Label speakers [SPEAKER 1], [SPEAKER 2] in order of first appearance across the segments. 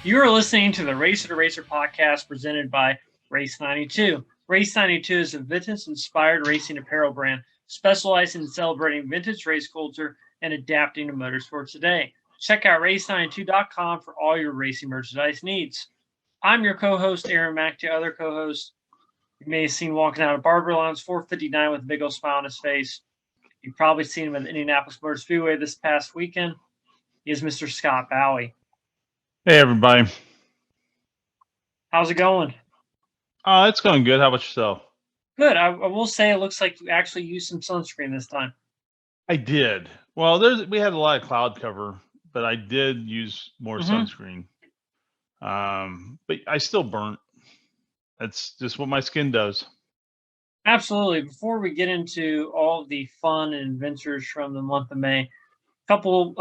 [SPEAKER 1] You are listening to the Racer to Racer podcast presented by Race 92. Race 92 is a vintage-inspired racing apparel brand specializing in celebrating vintage race culture and adapting to motorsports today. Check out race92.com for all your racing merchandise needs. I'm your co-host, Aaron Mack. The other co-host you may have seen walking out of Barber Lounge 459 with a big old smile on his face. You've probably seen him at the Indianapolis Motor Speedway this past weekend. He is Mr. Scott Bowie.
[SPEAKER 2] Hey, everybody.
[SPEAKER 1] How's it going?
[SPEAKER 2] It's going good. How about yourself?
[SPEAKER 1] Good. I will say it looks like you actually used some sunscreen this time.
[SPEAKER 2] I did. Well, we had a lot of cloud cover, but I did use more sunscreen. But I still burnt. That's just what my skin does.
[SPEAKER 1] Absolutely. Before we get into all the fun and adventures from the month of May, a couple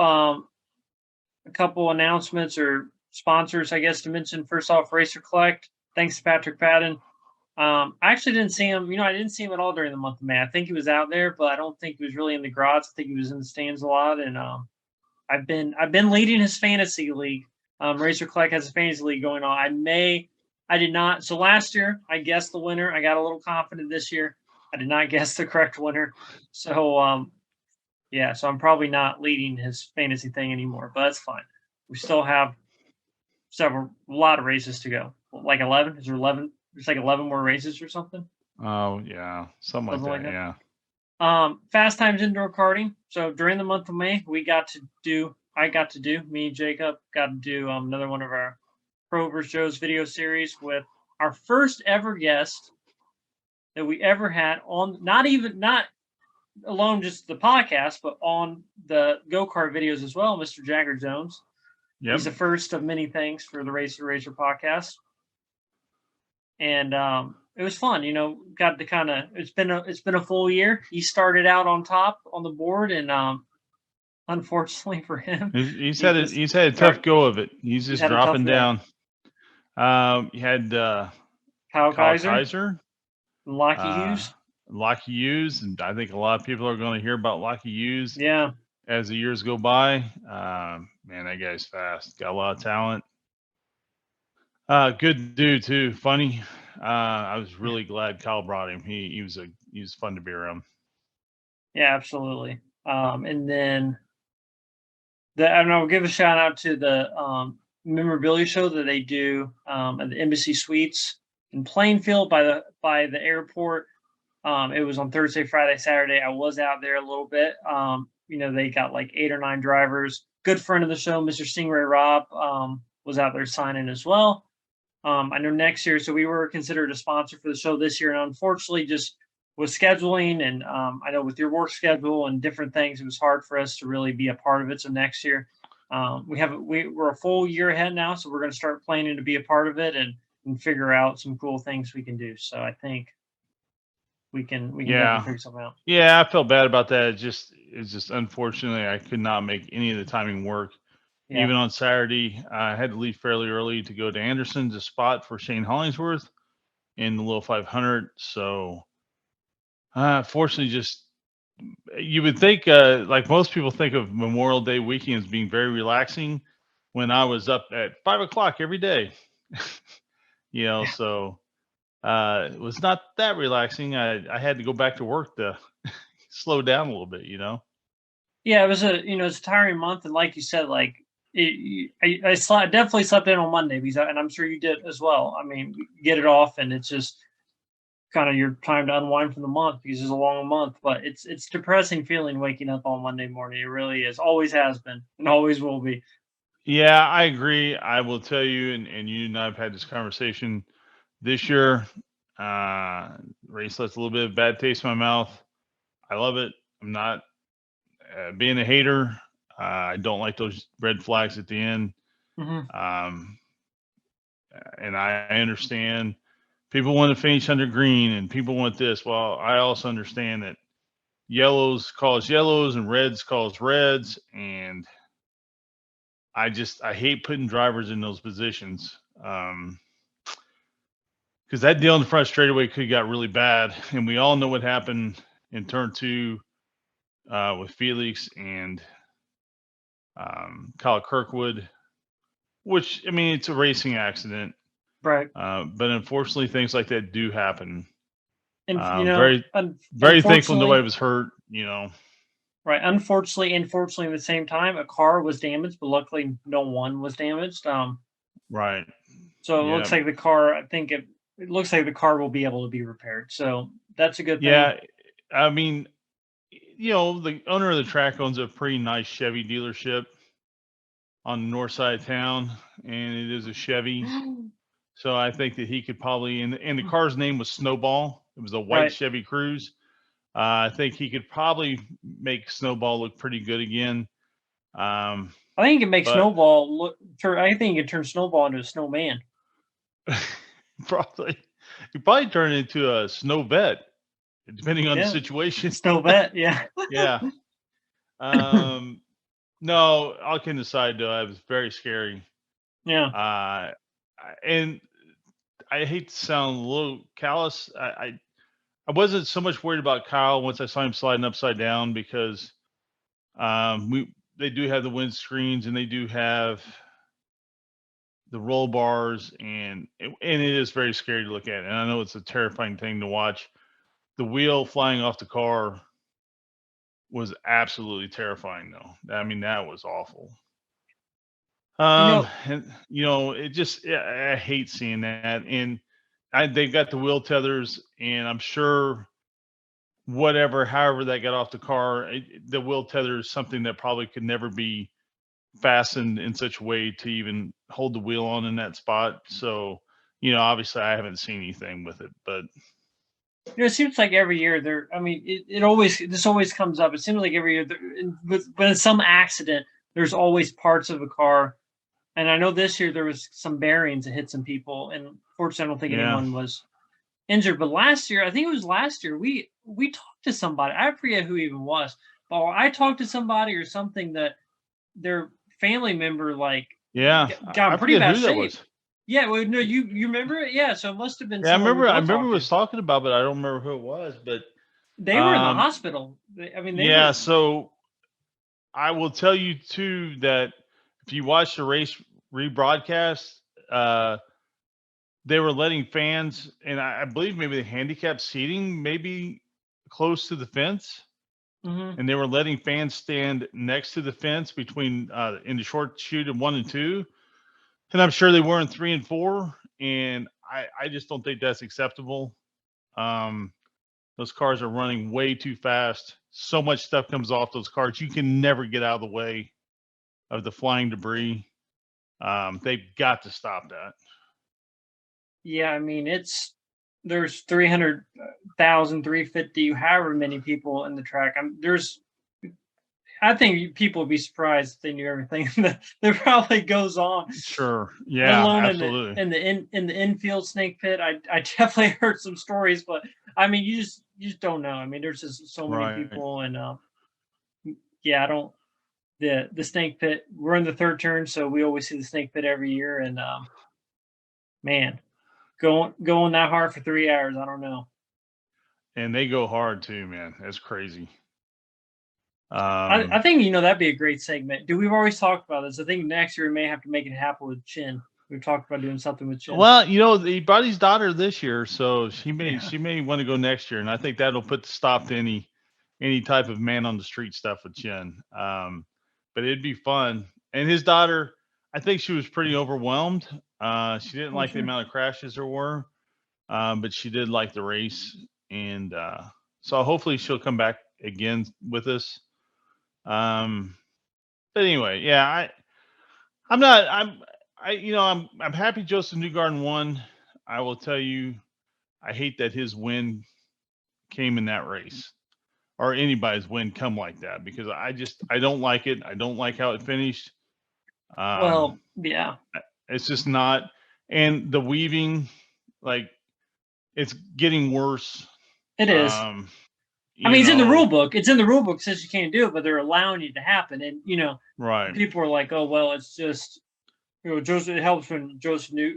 [SPEAKER 1] announcements or sponsors, I guess, to mention. First off, Racer Collect. Thanks to Patrick Patton. I actually didn't see him. I didn't see him at all during the month of May. I think he was out there, but I don't think he was really in the garage. I think he was in the stands a lot. And I've been leading his fantasy league. Racer Collect has a fantasy league going on. I did not. So last year, I guessed the winner. I got a little confident this year. I did not guess the correct winner. So, so I'm probably not leading his fantasy thing anymore, but that's fine. We still have a lot of races to go. Like 11? Is there 11? There's like 11 more races or something?
[SPEAKER 2] Oh, yeah. Something like that,
[SPEAKER 1] yeah. Fast Times Indoor Karting. So during the month of May, me and Jacob got to do another one of our Pro vs. Joe's video series with our first ever guest that we ever had on, not alone just the podcast, but on the go-kart videos as well, Mr. Jagger Jones. Yep. He's the first of many things for the Racer to Racer podcast. And it was fun, got to it's been a full year. He started out on top on the board, and unfortunately for him,
[SPEAKER 2] he's had a tough go of it. He's just dropping down. You had
[SPEAKER 1] Kyle Kaiser,
[SPEAKER 2] Lockie Hughes, and I think a lot of people are going to hear about Lockie Hughes.
[SPEAKER 1] Yeah,
[SPEAKER 2] as the years go by. Man, that guy's fast. Got a lot of talent. Good dude too. Funny. I was really glad Kyle brought him. He was fun to be around.
[SPEAKER 1] Yeah, absolutely. And then I'll give a shout out to the memorabilia show that they do at the Embassy Suites in Plainfield by the airport. It was on Thursday, Friday, Saturday. I was out there a little bit. They got like 8 or 9 drivers. Good friend of the show, Mr. Stingray Rob, was out there signing as well. I know next year, so we were considered a sponsor for the show this year, and unfortunately, just with scheduling and I know with your work schedule and different things, it was hard for us to really be a part of it. So next year, we're a full year ahead now, so we're going to start planning to be a part of it and figure out some cool things we can do. So I think we can figure something out.
[SPEAKER 2] Yeah, I felt bad about that. It's just unfortunately I could not make any of the timing work. Yeah. Even on Saturday, I had to leave fairly early to go to Anderson's, a spot for Shane Hollingsworth in the little 500. So, fortunately, just you would think, like most people think of Memorial Day weekend as being very relaxing. When I was up at 5:00 every day, so it was not that relaxing. I had to go back to work to slow down a little bit.
[SPEAKER 1] Yeah, it was it's a tiring month, and like you said, like. I definitely slept in on Monday and I'm sure you did as well. I mean, get it off, and it's just kind of your time to unwind from the month because it's a long month. But it's depressing feeling waking up on Monday morning. It really is. Always has been and always will be.
[SPEAKER 2] Yeah, I agree. I will tell you, and you and I have had this conversation this year. Race left a little bit of bad taste in my mouth. I love it. I'm not being a hater. I don't like those red flags at the end.
[SPEAKER 1] Mm-hmm.
[SPEAKER 2] And I understand people want to finish under green and people want this. Well, I also understand that yellows cause yellows and reds cause reds. And I hate putting drivers in those positions. Because that deal in the front straightaway could have got really bad. And we all know what happened in turn 2 with Felix and Kyle Kirkwood. which, I mean, it's a racing accident.
[SPEAKER 1] Right.
[SPEAKER 2] But unfortunately, things like that do happen.
[SPEAKER 1] And
[SPEAKER 2] Very, very thankful nobody
[SPEAKER 1] unfortunately,
[SPEAKER 2] was hurt.
[SPEAKER 1] right. Unfortunately, at the same time, a car was damaged, but luckily no one was damaged.
[SPEAKER 2] Right.
[SPEAKER 1] So it
[SPEAKER 2] Yeah.
[SPEAKER 1] looks like the car. I think it looks like the car will be able to be repaired. So that's a good thing.
[SPEAKER 2] Yeah. I mean, the owner of the track owns a pretty nice Chevy dealership on the north side of town, and it is a Chevy. So I think that he could probably, and the car's name was Snowball. It was a white
[SPEAKER 1] Right.
[SPEAKER 2] Chevy Cruze. I think he could probably make Snowball look pretty good again.
[SPEAKER 1] I think it can make
[SPEAKER 2] But
[SPEAKER 1] Snowball look. I think you can turn Snowball into a snowman.
[SPEAKER 2] probably, he probably turn into a snow vet, depending on the
[SPEAKER 1] Yeah,
[SPEAKER 2] situation.
[SPEAKER 1] snow vet. Yeah.
[SPEAKER 2] Yeah. Um, no, all kidding aside, though, it was very scary.
[SPEAKER 1] Yeah.
[SPEAKER 2] And I hate to sound a little callous. I wasn't so much worried about Kyle once I saw him sliding upside down because they do have the wind screens and they do have the roll bars and it is very scary to look at. And I know it's a terrifying thing to watch. The wheel flying off the car was absolutely terrifying, though. I mean, that was awful.
[SPEAKER 1] You know.
[SPEAKER 2] And it just, yeah, I hate seeing that. And they've got the wheel tethers, and I'm sure however that got off the car, the wheel tether is something that probably could never be fastened in such a way to even hold the wheel on in that spot. So, obviously I haven't seen anything with it, but
[SPEAKER 1] It seems like every year there. I mean, this always comes up. It seems like every year, when it's some accident, there's always parts of a car. And I know this year there was some bearings that hit some people, and fortunately, I don't think
[SPEAKER 2] yeah,
[SPEAKER 1] anyone was injured. But last year, I think it was last year, we talked to somebody. I forget who even was, but I talked to somebody or something that their family member like
[SPEAKER 2] yeah.
[SPEAKER 1] got
[SPEAKER 2] I
[SPEAKER 1] in pretty
[SPEAKER 2] forget
[SPEAKER 1] bad
[SPEAKER 2] who that
[SPEAKER 1] shape.
[SPEAKER 2] was.
[SPEAKER 1] Yeah, well, no, you remember it? Yeah, so it must have been
[SPEAKER 2] Yeah, I
[SPEAKER 1] someone we
[SPEAKER 2] remember. I
[SPEAKER 1] both
[SPEAKER 2] remember
[SPEAKER 1] talked to.
[SPEAKER 2] was talking about, but I don't remember who it was. But
[SPEAKER 1] They were in the
[SPEAKER 2] um,
[SPEAKER 1] hospital. I mean, they
[SPEAKER 2] yeah.
[SPEAKER 1] were.
[SPEAKER 2] So I will tell you too that if you watch the race rebroadcast, uh, they were letting fans, and I believe maybe the handicap seating maybe close to the fence,
[SPEAKER 1] Mhm.
[SPEAKER 2] and they were letting fans stand next to the fence between in the short chute of 1 and 2, and I'm sure they were in 3 and 4, and I just don't think that's acceptable. Um, those cars are running way too fast. So much stuff comes off those cars. You can never get out of the way of the flying debris. They've got to stop that.
[SPEAKER 1] Yeah, I mean, there's 300,000, 350, however many people in the track. I think people would be surprised if they knew everything that probably goes on,
[SPEAKER 2] Sure.
[SPEAKER 1] let
[SPEAKER 2] Yeah,
[SPEAKER 1] alone
[SPEAKER 2] absolutely.
[SPEAKER 1] in the infield snake pit. I definitely heard some stories, but I mean, you just don't know. I mean, there's just so many
[SPEAKER 2] Right.
[SPEAKER 1] people, and yeah, I don't the snake pit. We're in the third turn, so we always see the snake pit every year, and man, going that hard for 3 hours, I don't know.
[SPEAKER 2] And they go hard too, man. That's crazy.
[SPEAKER 1] I
[SPEAKER 2] Um,
[SPEAKER 1] think that'd be a great segment. We've always talked about this. I think next year we may have to make it happen with Chin. We've talked about doing something with Chin.
[SPEAKER 2] well, he brought his daughter this year, so she may
[SPEAKER 1] Yeah.
[SPEAKER 2] she may want to go next year, and I think that'll put the stop to any type of man on the street stuff with Chen. But it'd be fun. And his daughter, I think she was pretty overwhelmed. She didn't
[SPEAKER 1] Oh,
[SPEAKER 2] like the
[SPEAKER 1] sure.
[SPEAKER 2] amount of crashes there were, but she did like the race, and so hopefully she'll come back again with us. Um, but anyway, yeah, I'm not. I'm happy Joseph Newgarden won. I will tell you, I hate that his win came in that race, or anybody's win come like that, because I don't like it. I don't like how it finished. Um,
[SPEAKER 1] Well, yeah,
[SPEAKER 2] it's just not, and the weaving, like, it's getting worse.
[SPEAKER 1] it is.
[SPEAKER 2] Um,
[SPEAKER 1] I
[SPEAKER 2] you
[SPEAKER 1] mean, it's in the rule
[SPEAKER 2] know,
[SPEAKER 1] book. It's in the rule book says you can't do it, but they're allowing it to happen. And
[SPEAKER 2] right?
[SPEAKER 1] people are like, "Oh, well, it's just Joseph. It helps when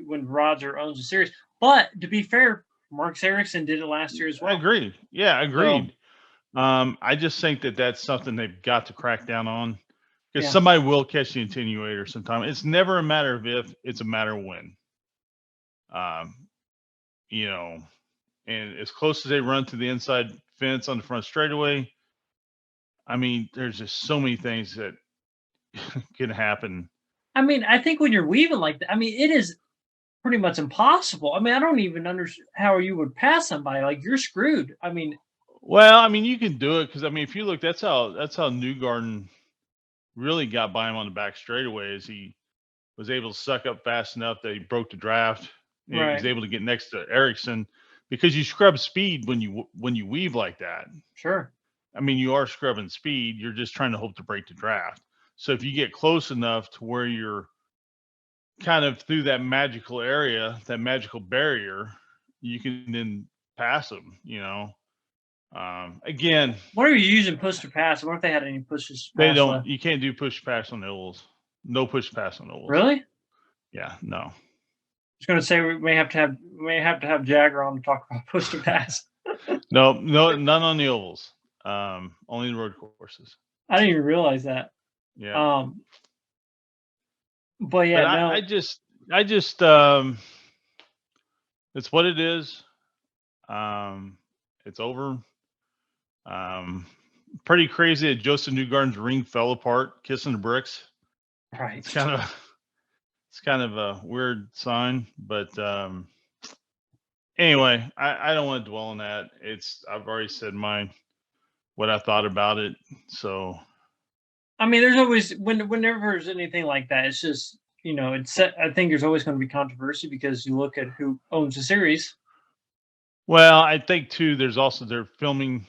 [SPEAKER 1] when Roger owns a series." But to be fair, Mark Erickson did it last year as well.
[SPEAKER 2] Agreed. Yeah,
[SPEAKER 1] So
[SPEAKER 2] agreed. I just think that that's something they've got to crack down on. because somebody will catch the attenuator sometime. It's never a matter of if, it's a matter of when. You know, and as close as they run to the inside fence on the front straightaway, I mean, there's just so many things that can happen.
[SPEAKER 1] I mean, I think when you're weaving like that, I mean, it is pretty much impossible. I mean, I don't even understand how you would pass somebody. Like, you're screwed. I mean,
[SPEAKER 2] well, I mean, you can do it because, I mean, if you look, that's how Newgarden really got by him on the back straightaway, is he was able to suck up fast enough that he broke the draft. And he was able to get next to Ericsson, because you scrub speed when you weave like that.
[SPEAKER 1] Sure.
[SPEAKER 2] I mean, you are scrubbing speed. You're just trying to hope to break the draft. So if you get close enough to where you're kind of through that magical area, that magical barrier, you can then pass them, you know. Again,
[SPEAKER 1] what are you using push to pass? I wonder if they had any pushes.
[SPEAKER 2] They don't. Left. You can't do push pass on the ovals. No push pass on the ovals.
[SPEAKER 1] Really?
[SPEAKER 2] Yeah. No.
[SPEAKER 1] I was going to say we may have to have Jagger on to talk about push to pass.
[SPEAKER 2] No, none on the ovals. Only the road courses.
[SPEAKER 1] I didn't even realize that.
[SPEAKER 2] Yeah.
[SPEAKER 1] But yeah,
[SPEAKER 2] but
[SPEAKER 1] no.
[SPEAKER 2] I just it's what it is. It's over. Pretty crazy that Joseph Newgarden's ring fell apart, kissing the bricks.
[SPEAKER 1] Right.
[SPEAKER 2] It's kind of a weird sign, but anyway, I don't want to dwell on that. I've already said what I thought about it. So,
[SPEAKER 1] I mean, there's always whenever there's anything like that, it's just, you know, I think there's always going to be controversy because you look at who owns the series.
[SPEAKER 2] Well, I think too, they're filming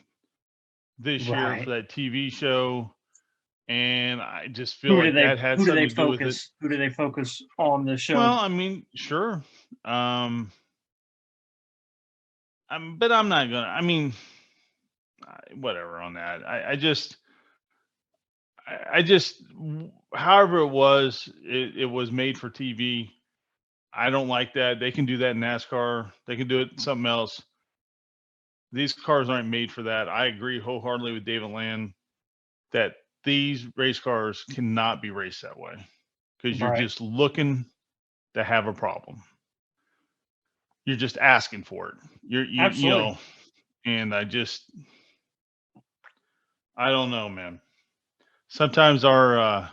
[SPEAKER 2] this year for that TV show, and I just feel like that had something to do with it.
[SPEAKER 1] Who do they focus on the show?
[SPEAKER 2] Well, I mean, sure. But I'm not gonna. I mean, whatever on that. I just, however it was made for TV. I don't like that. They can do that in NASCAR. They can do it in something else. These cars aren't made for that. I agree wholeheartedly with David Land that these race cars cannot be raced that way, because you're just looking to have a problem. You're just asking for it. You know, and I don't know, man. Sometimes our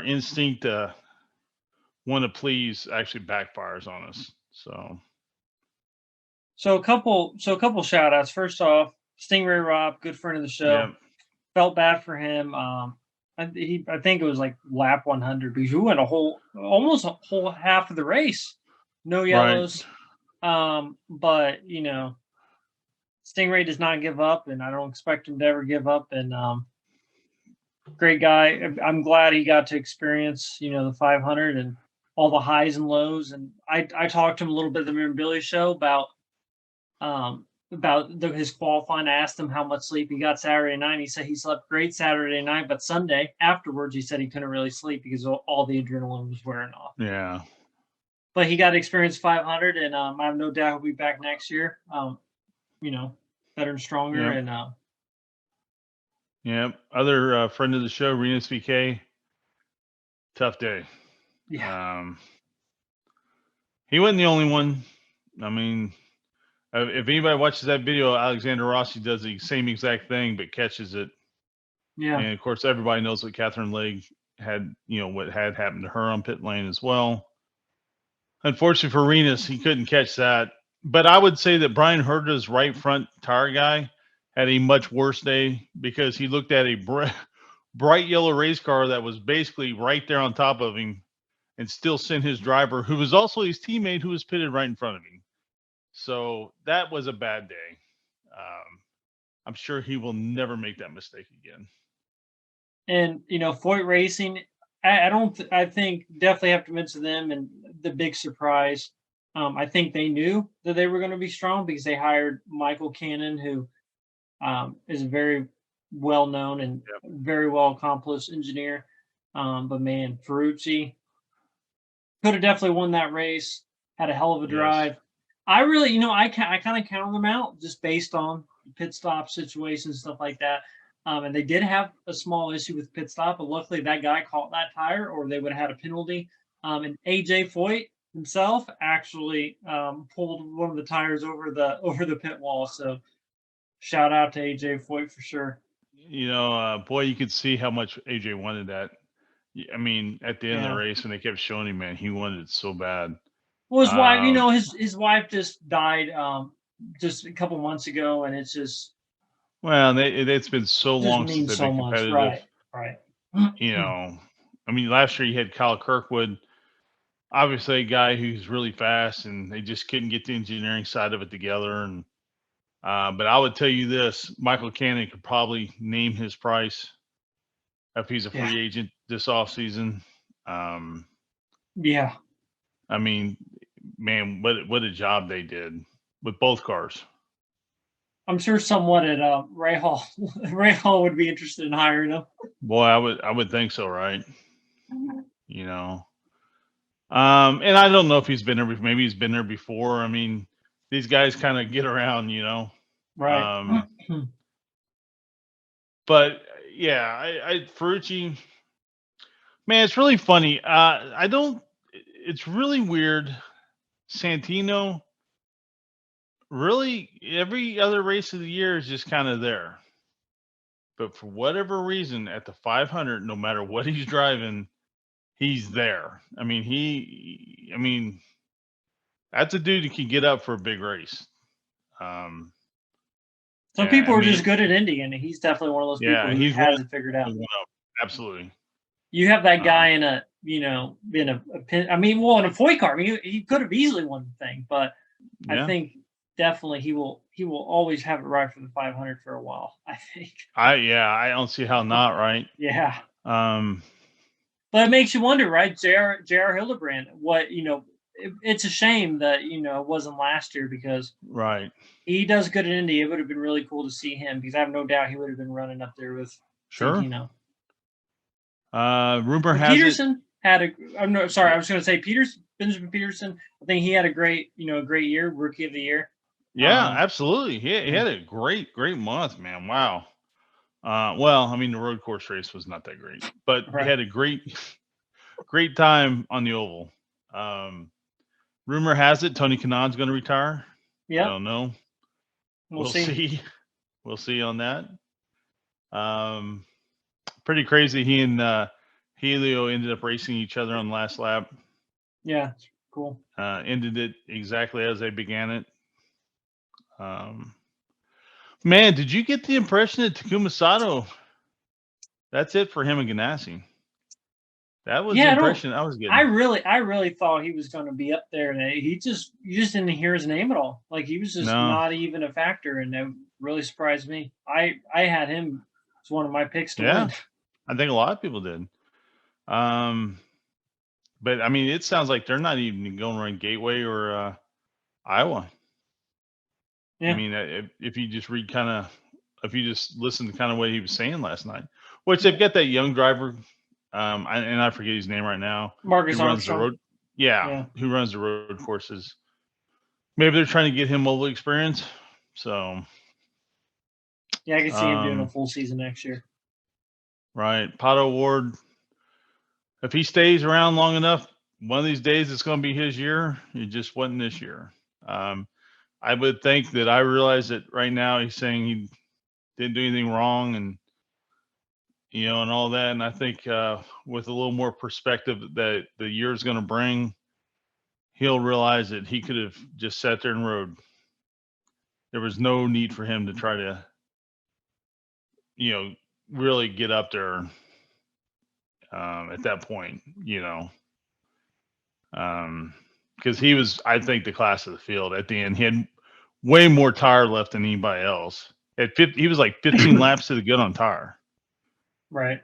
[SPEAKER 2] instinct want to please actually backfires on us.
[SPEAKER 1] So a couple shout outs. First off, Stingray Rob, good friend of the show.
[SPEAKER 2] Yeah.
[SPEAKER 1] Felt bad for him. I think it was like lap 100 because we went almost a whole half of the race, no yellows. Right. But you know, Stingray does not give up, and I don't expect him to ever give up. And great guy. I'm glad he got to experience, you know, the 500 and all the highs and lows. And I talked to him a little bit at the Memorabilia show about his qualifying. I asked him how much sleep he got Saturday night. He said he slept great Saturday night, but Sunday afterwards, he said he couldn't really sleep because all the adrenaline was wearing off.
[SPEAKER 2] Yeah.
[SPEAKER 1] But he got to experience 500, and I have no doubt he'll be back next year. You know, better and stronger.
[SPEAKER 2] Yep.
[SPEAKER 1] And
[SPEAKER 2] yeah, other friend of the show, Renus VK. Tough day.
[SPEAKER 1] Yeah.
[SPEAKER 2] He wasn't the only one. I mean, if anybody watches that video, Alexander Rossi does the same exact thing, but catches it.
[SPEAKER 1] Yeah.
[SPEAKER 2] And of course, everybody knows what Catherine Legg had, you know, what had happened to her on pit lane as well. Unfortunately for Renus, he couldn't catch that. But I would say that Brian Herta's right front tire guy had a much worse day, because he looked at a bright yellow race car that was basically right there on top of him and still sent his driver, who was also his teammate, who was pitted right in front of him. So that was a bad day. I'm sure he will never make that mistake again.
[SPEAKER 1] And, you know, Foyt Racing, I think definitely have to mention them and the big surprise. I think they knew that they were going to be strong because they hired Michael Cannon, who is a very well-known and very well-accomplished engineer. But man, Ferrucci could have definitely won that race, had a hell of a drive. Yes. I really, you know, I kind of counted them out just based on pit stop situations, stuff like that. And they did have a small issue with pit stop, but luckily that guy caught that tire, or they would have had a penalty. And AJ Foyt himself actually pulled one of the tires over the pit wall. So shout out to AJ Foyt for sure.
[SPEAKER 2] Boy, you could see how much AJ wanted that. I mean, at the end of the
[SPEAKER 1] Yeah.
[SPEAKER 2] race, when they kept showing him, man, he wanted it so bad.
[SPEAKER 1] Well, his wife,
[SPEAKER 2] Um,
[SPEAKER 1] his wife just died just a couple months ago, and it's
[SPEAKER 2] well, it's been so
[SPEAKER 1] just
[SPEAKER 2] long since
[SPEAKER 1] means
[SPEAKER 2] they've
[SPEAKER 1] so
[SPEAKER 2] been
[SPEAKER 1] much.
[SPEAKER 2] competitive.
[SPEAKER 1] Right. Right.
[SPEAKER 2] You know, I mean, last year you had Kyle Kirkwood, obviously a guy who's really fast, and they just couldn't get the engineering side of it together. And but I would tell you this: Michael Cannon could probably name his price if he's a
[SPEAKER 1] Yeah.
[SPEAKER 2] free agent this offseason.
[SPEAKER 1] Yeah.
[SPEAKER 2] I mean, man, what a job they did with both cars.
[SPEAKER 1] I'm sure someone at Ray Hall Ray Hall would be interested in hiring him.
[SPEAKER 2] Boy, I would think so, right? You know. And I don't know if he's been there. Maybe he's been there before. I mean, these guys kind of get around,
[SPEAKER 1] Right.
[SPEAKER 2] But yeah, I Ferrucci, man, it's really funny. I don't. It's really weird. Santino, really, every other race of the year is just kind of there. But for whatever reason, at the 500, no matter what he's driving, he's there. I mean, that's a dude who can get up for a big race. Um,
[SPEAKER 1] Some
[SPEAKER 2] yeah,
[SPEAKER 1] people are just good at Indy, and he's definitely one of those people
[SPEAKER 2] yeah,
[SPEAKER 1] who
[SPEAKER 2] he's
[SPEAKER 1] has it figured out.
[SPEAKER 2] one up. Absolutely.
[SPEAKER 1] You have that
[SPEAKER 2] Um,
[SPEAKER 1] guy in a pin. I mean, well, in a Foy car, I mean, he could have easily won the thing, but I
[SPEAKER 2] yeah,
[SPEAKER 1] think definitely he will always have it right for the 500 for a while. I think.
[SPEAKER 2] I don't see how not, right?
[SPEAKER 1] Yeah.
[SPEAKER 2] Um,
[SPEAKER 1] But it makes you wonder, right? J.R. Hildebrand, it's a shame that, it wasn't last year because
[SPEAKER 2] right.
[SPEAKER 1] he does good in Indy. It would have been really cool to see him because I have no doubt he would have been running up there with
[SPEAKER 2] Sure.
[SPEAKER 1] Santino.
[SPEAKER 2] Rumor
[SPEAKER 1] But
[SPEAKER 2] has it.
[SPEAKER 1] Peterson had a. I'm no, sorry, I was going to say Benjamin Peterson. I think he had a great year, rookie of the year.
[SPEAKER 2] Yeah, absolutely. He had a great month, man. Wow. Well, I mean, the road course race was not that great, but he
[SPEAKER 1] Right.
[SPEAKER 2] had a great time on the oval. Rumor has it Tony Kanaan's going to retire.
[SPEAKER 1] Yeah.
[SPEAKER 2] I don't know.
[SPEAKER 1] We'll see.
[SPEAKER 2] We'll see on that. Pretty crazy. He and Helio ended up racing each other on the last lap.
[SPEAKER 1] Yeah, it's cool.
[SPEAKER 2] Ended it exactly as they began it. Man, did you get the impression that Takuma Sato? That's it for him and Ganassi. That was the impression I was getting.
[SPEAKER 1] I really thought he was going to be up there, and you just didn't hear his name at all. Like he was just not even a factor, and that really surprised me. I had him as one of my picks to win.
[SPEAKER 2] I think a lot of people did. But I mean, it sounds like they're not even going to run Gateway or Iowa.
[SPEAKER 1] Yeah.
[SPEAKER 2] I mean, if you just if you just listen to kind of what he was saying last night, which they've got that young driver, and I forget his name right now.
[SPEAKER 1] Marcus
[SPEAKER 2] who runs the
[SPEAKER 1] Armstrong.
[SPEAKER 2] road. Yeah, who runs the road courses. Maybe they're trying to get him mobile experience. So.
[SPEAKER 1] Yeah, I can see him doing a full season next year.
[SPEAKER 2] Right. Pato Ward, if he stays around long enough, one of these days it's going to be his year. It just wasn't this year. I would think that I realize that right now he's saying he didn't do anything wrong and all that. And I think with a little more perspective that the year is going to bring, he'll realize that he could have just sat there and rode. There was no need for him to try to, really get up there at that point, because he was, I think, the class of the field at the end. He had way more tire left than anybody else. He was like 15 laps to the good on tire.
[SPEAKER 1] Right.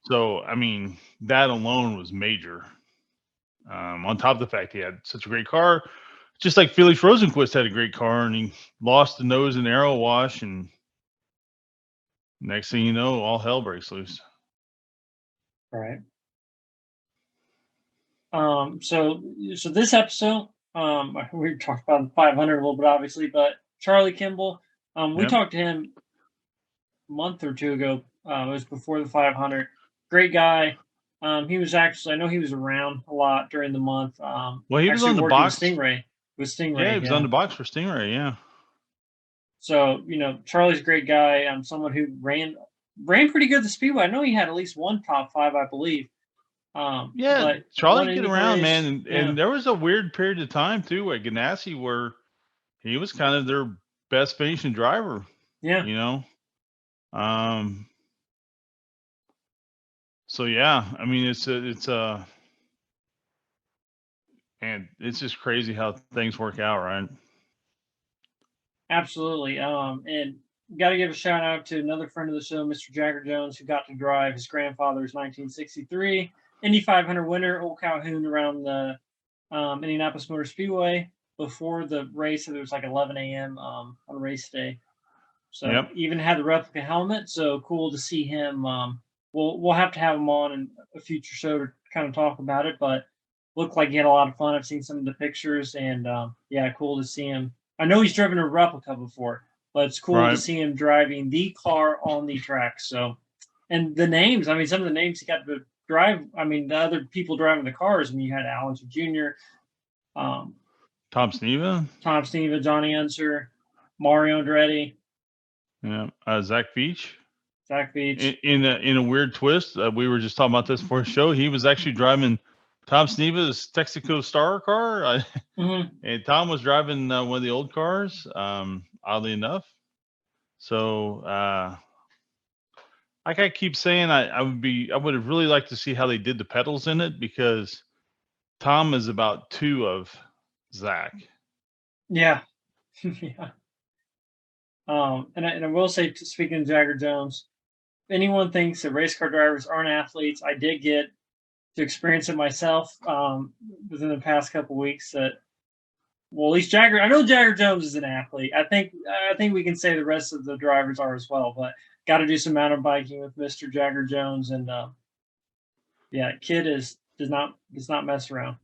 [SPEAKER 2] So, I mean, that alone was major. On top of the fact he had such a great car, just like Felix Rosenquist had a great car, and he lost the nose and aero wash, and next thing you know, all hell breaks loose.
[SPEAKER 1] Right. So this episode, we talked about the 500 a little bit, obviously, but Charlie Kimball, we talked to him month or two ago. It was before the 500. Great guy. He was actually, I know he was around a lot during the month.
[SPEAKER 2] Well, he was
[SPEAKER 1] Actually
[SPEAKER 2] on the
[SPEAKER 1] working with
[SPEAKER 2] box.
[SPEAKER 1] Stingray.
[SPEAKER 2] Yeah, he was on
[SPEAKER 1] Yeah.
[SPEAKER 2] the box for Stingray. Yeah.
[SPEAKER 1] So Charlie's a great guy. Someone who ran pretty good at the speedway. I know he had at least one top five, I believe.
[SPEAKER 2] Yeah,
[SPEAKER 1] But one
[SPEAKER 2] Charlie get
[SPEAKER 1] IndyCar
[SPEAKER 2] around,
[SPEAKER 1] race,
[SPEAKER 2] man, and,
[SPEAKER 1] yeah,
[SPEAKER 2] and there was a weird period of time too at Ganassi where he was kind of their best finishing driver.
[SPEAKER 1] yeah,
[SPEAKER 2] You know, um, so yeah, I mean, and it's just crazy how things work out, right?
[SPEAKER 1] absolutely. And got to give a shout out to another friend of the show, Mr. Jagger Jones, who got to drive his grandfather's 1963 Indy 500 winner, Old Calhoun, around the Indianapolis Motor Speedway before the race. It was like 11 a.m. On race day. So
[SPEAKER 2] Yep.
[SPEAKER 1] even had the replica helmet. So cool to see him. We'll have to have him on in a future show to kind of talk about it. But looked like he had a lot of fun. I've seen some of the pictures, and yeah, cool to see him. I know he's driven a replica before, but it's cool to
[SPEAKER 2] Right.
[SPEAKER 1] see him driving the car on the track. So, and the names. I mean, some of the names he got to drive. I mean, the other people driving the cars. I mean, you had Allen Jr., um,
[SPEAKER 2] Tom Sneva.
[SPEAKER 1] Tom Steva, Johnny Unser, Mario Andretti,
[SPEAKER 2] Yeah. Zach Beach.
[SPEAKER 1] Zach Beach.
[SPEAKER 2] In a weird twist, we were just talking about this for a show. He was actually driving Tom Sneva's Texaco Star car,
[SPEAKER 1] Mm-hmm.
[SPEAKER 2] and Tom was driving one of the old cars. Oddly enough, so like I keep saying, I would have really liked to see how they did the pedals in it because Tom is about two of Zach.
[SPEAKER 1] Yeah, yeah. And I will say, speaking of Jagger Jones, if anyone thinks that race car drivers aren't athletes, I did get to experience it myself within the past couple weeks. That well, at least Jagger. I know Jagger Jones is an athlete. I think we can say the rest of the drivers are as well. But got to do some mountain biking with Mister Jagger Jones, and yeah, kid does not mess around.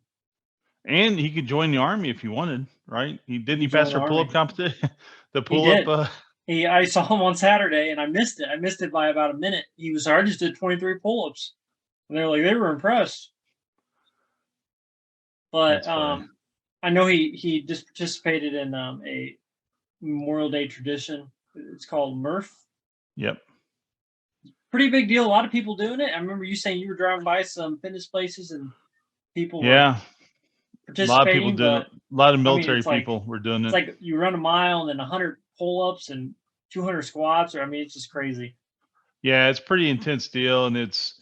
[SPEAKER 2] And he could join the army if he wanted, right? He didn't
[SPEAKER 1] He
[SPEAKER 2] he pass
[SPEAKER 1] joined the
[SPEAKER 2] their pull up
[SPEAKER 1] army.
[SPEAKER 2] competition, the
[SPEAKER 1] He
[SPEAKER 2] pull up.
[SPEAKER 1] did. I saw him on Saturday and I missed it. I missed it by about a minute. He was I just did 23 pull-ups. And they were impressed. But
[SPEAKER 2] That's funny.
[SPEAKER 1] I know he just participated in a Memorial Day tradition. It's called Murph.
[SPEAKER 2] Yep.
[SPEAKER 1] Pretty big deal. A lot of people doing it. I remember you saying you were driving by some fitness places and people were
[SPEAKER 2] Yeah. A lot of people
[SPEAKER 1] participating,
[SPEAKER 2] doing it.
[SPEAKER 1] but
[SPEAKER 2] A lot of
[SPEAKER 1] I mean
[SPEAKER 2] military people were doing
[SPEAKER 1] it's
[SPEAKER 2] it.
[SPEAKER 1] like you run a mile and then 100 pull-ups and 200 squats, or I mean it's just crazy.
[SPEAKER 2] Yeah, it's pretty intense deal, and it's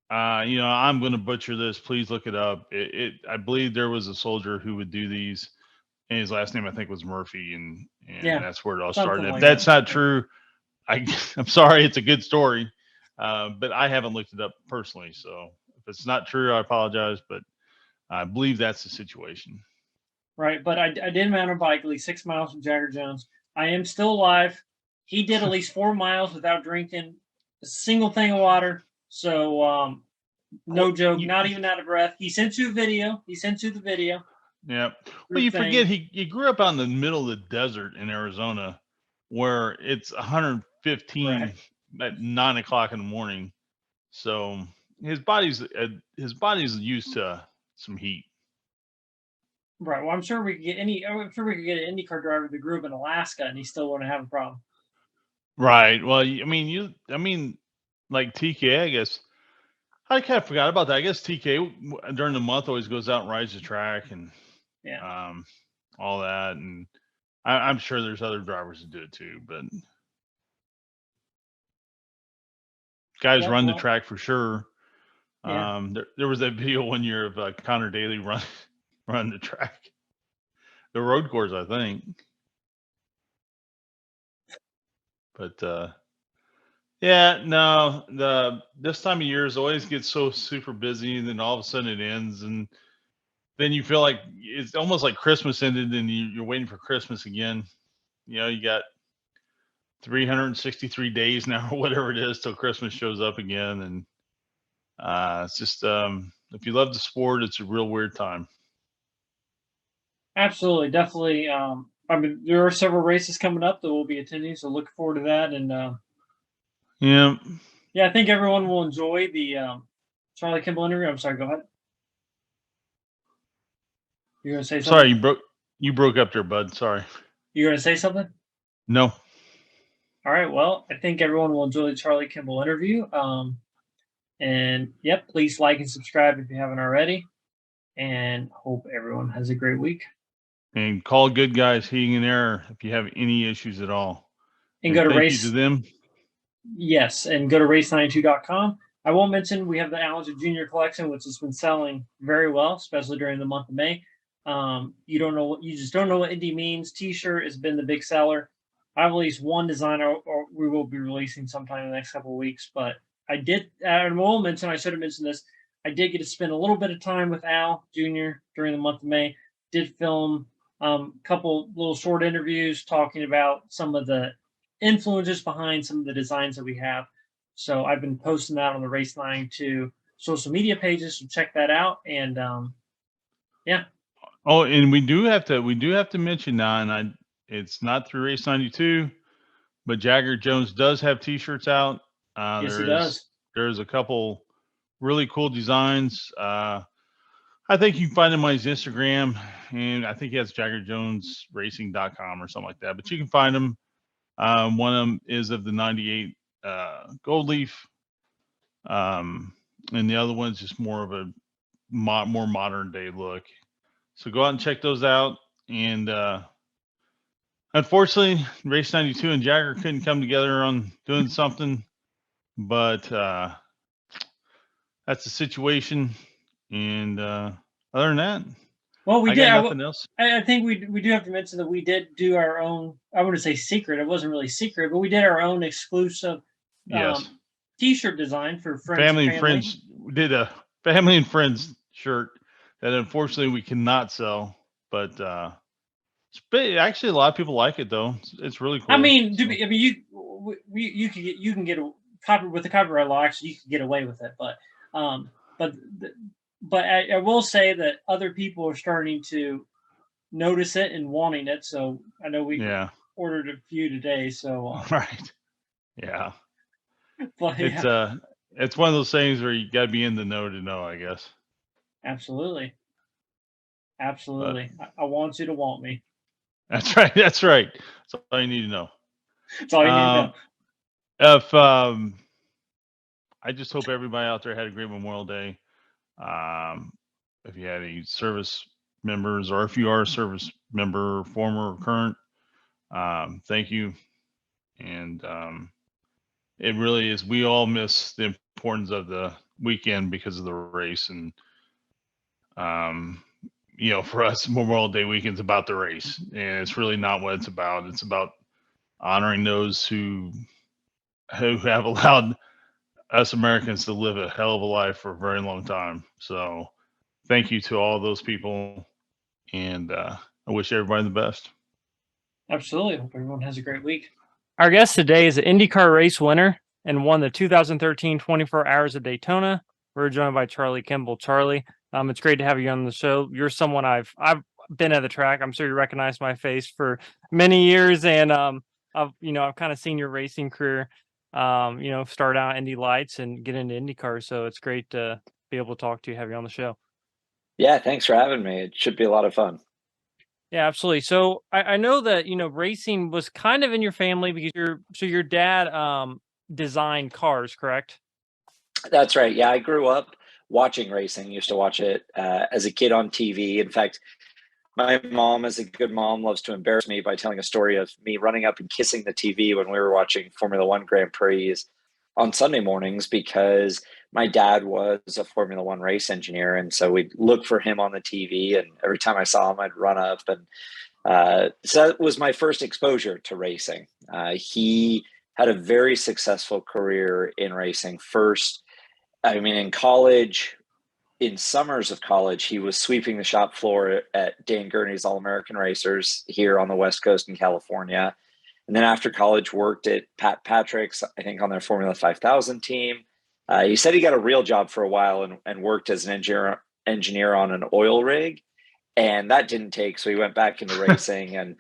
[SPEAKER 2] I'm going to butcher this. Please look it up. I believe there was a soldier who would do these, and his last name I think was Murphy, and
[SPEAKER 1] Yeah,
[SPEAKER 2] that's where it all started.
[SPEAKER 1] something
[SPEAKER 2] If
[SPEAKER 1] like that.
[SPEAKER 2] that's not true, I'm sorry. It's a good story, but I haven't looked it up personally. So if it's not true, I apologize, but I believe that's the situation.
[SPEAKER 1] Right, but I did mountain bike at least 6 miles with Jagger Jones. I am still alive. He did at least 4 miles without drinking a single thing of water. So no
[SPEAKER 2] Well,
[SPEAKER 1] joke, not even out of breath. He sent you a video. He sent you the video
[SPEAKER 2] yeah. Well,
[SPEAKER 1] group
[SPEAKER 2] you forget
[SPEAKER 1] thing.
[SPEAKER 2] he grew up out in the middle of the desert in Arizona, where it's
[SPEAKER 1] Right,
[SPEAKER 2] 115 at 9 o'clock in the morning. So his body's used to some heat.
[SPEAKER 1] right. Well, I'm sure we could get any. I'm sure we could get an IndyCar driver that grew up in Alaska, and he still wouldn't have a problem.
[SPEAKER 2] Right. Well, like TK, I guess I kind of forgot about that. I guess TK during the month always goes out and rides the track and
[SPEAKER 1] Yeah,
[SPEAKER 2] um, all that, and I'm sure there's other drivers that do it too. But guys
[SPEAKER 1] yeah.
[SPEAKER 2] run the
[SPEAKER 1] Well,
[SPEAKER 2] track for sure.
[SPEAKER 1] yeah.
[SPEAKER 2] There was that video one year of Connor Daly run the track, the road course, I think. But yeah, no, the this time of year is always gets so super busy, and then all of a sudden it ends, and then you feel like it's almost like Christmas ended, and you're waiting for Christmas again. You got 363 days now, or whatever it is, till Christmas shows up again, and it's just if you love the sport, it's a real weird time.
[SPEAKER 1] Absolutely, definitely. I mean, there are several races coming up that we'll be attending, so look forward to that. And
[SPEAKER 2] Yeah.
[SPEAKER 1] Yeah, I think everyone will enjoy the Charlie Kimball interview. I'm sorry, go ahead. You're gonna say
[SPEAKER 2] Sorry,
[SPEAKER 1] something?
[SPEAKER 2] you broke up there, bud. Sorry.
[SPEAKER 1] You're gonna say something?
[SPEAKER 2] No.
[SPEAKER 1] All right. Well, I think everyone will enjoy the Charlie Kimball interview. And yep, please like and subscribe if you haven't already. And hope everyone has a great week.
[SPEAKER 2] And call Good Guys Heating and Air if you have any issues at all.
[SPEAKER 1] And
[SPEAKER 2] And
[SPEAKER 1] go to
[SPEAKER 2] thank you to
[SPEAKER 1] race.
[SPEAKER 2] them.
[SPEAKER 1] Yes, and go to race92.com. I won't mention we have the Allinger Junior collection, which has been selling very well, especially during the month of May. You just don't know what Indy means. T-shirt has been the big seller. I've released one design, or we will be releasing sometime in the next couple of weeks. But I did, I will mention, I should have mentioned this. I did get to spend a little bit of time with Al Jr. during the month of May. Did film a couple little short interviews talking about some of the influences behind some of the designs that we have. So I've been posting that on the Race 92 social media pages. So check that out. And yeah.
[SPEAKER 2] Oh, and we do have to mention now, and it's not through Race 92, but Jagger Jones does have T-shirts out.
[SPEAKER 1] Yes, he does.
[SPEAKER 2] There's a couple really cool designs. I think you can find him on his Instagram, and I think he has JaggerJonesRacing.com or something like that. But you can find him. One of them is of the '98 Gold Leaf, and the other one's just more of a more modern day look. So go out and check those out. And unfortunately, Race 92 and Jagger couldn't come together on doing something, but that's the situation. And other than that,
[SPEAKER 1] Well, we
[SPEAKER 2] I
[SPEAKER 1] did.
[SPEAKER 2] got nothing else.
[SPEAKER 1] I think we do have to mention that we did do our own. I wouldn't say secret. It wasn't really secret, but we did our own exclusive
[SPEAKER 2] Yes.
[SPEAKER 1] T-shirt design for friends and
[SPEAKER 2] Family and
[SPEAKER 1] family.
[SPEAKER 2] friends did a family and friends shirt that unfortunately we cannot sell, but actually a lot of people like it though. It's really cool.
[SPEAKER 1] I mean, you can get a copy with the copyright law. Actually, you can get away with it, but I will say that other people are starting to notice it and wanting it. So I know we ordered a few today. So
[SPEAKER 2] right, yeah.
[SPEAKER 1] But
[SPEAKER 2] It's one of those things where you got to be in the know to know, I guess.
[SPEAKER 1] Absolutely. I want you to want me.
[SPEAKER 2] That's right. That's right. That's all you need to know.
[SPEAKER 1] That's all you need to know.
[SPEAKER 2] If I just hope everybody out there had a great Memorial Day. If you had any service members, or if you are a service member, former or current, thank you. And it really is. We all miss the importance of the weekend because of the race, and for us, Memorial Day weekend's about the race, and it's really not what it's about. It's about honoring those who have allowed us Americans to live a hell of a life for a very long time. So thank you to all those people, and I wish everybody the best.
[SPEAKER 1] Absolutely. Hope everyone has a great week.
[SPEAKER 3] Our guest today is an IndyCar Race Winner and won the 2013 24 Hours of Daytona. We're joined by Charlie Kimball. Charlie, it's great to have you on the show. You're someone I've been at the track. I'm sure you recognize my face for many years, and I've kind of seen your racing career, start out Indy Lights and get into IndyCar. So it's great to be able to talk to you, have you on the show.
[SPEAKER 4] Yeah, thanks for having me. It should be a lot of fun.
[SPEAKER 3] Yeah, absolutely. So I know that, racing was kind of in your family because your dad designed cars, correct?
[SPEAKER 4] That's right. Yeah, I grew up watching racing. Used to watch it as a kid on TV. In fact, my mom, as a good mom, loves to embarrass me by telling a story of me running up and kissing the TV when we were watching Formula One Grand Prix on Sunday mornings, because my dad was a Formula One race engineer. And so we'd look for him on the TV. And every time I saw him, I'd run up. And so that was my first exposure to racing. He had a very successful career in racing. First, in college, in summers of college, he was sweeping the shop floor at Dan Gurney's All-American Racers here on the West Coast in California. And then after college, worked at Pat Patrick's, I think, on their Formula 5000 team. He said he got a real job for a while and worked as an engineer on an oil rig. And that didn't take, so he went back into racing and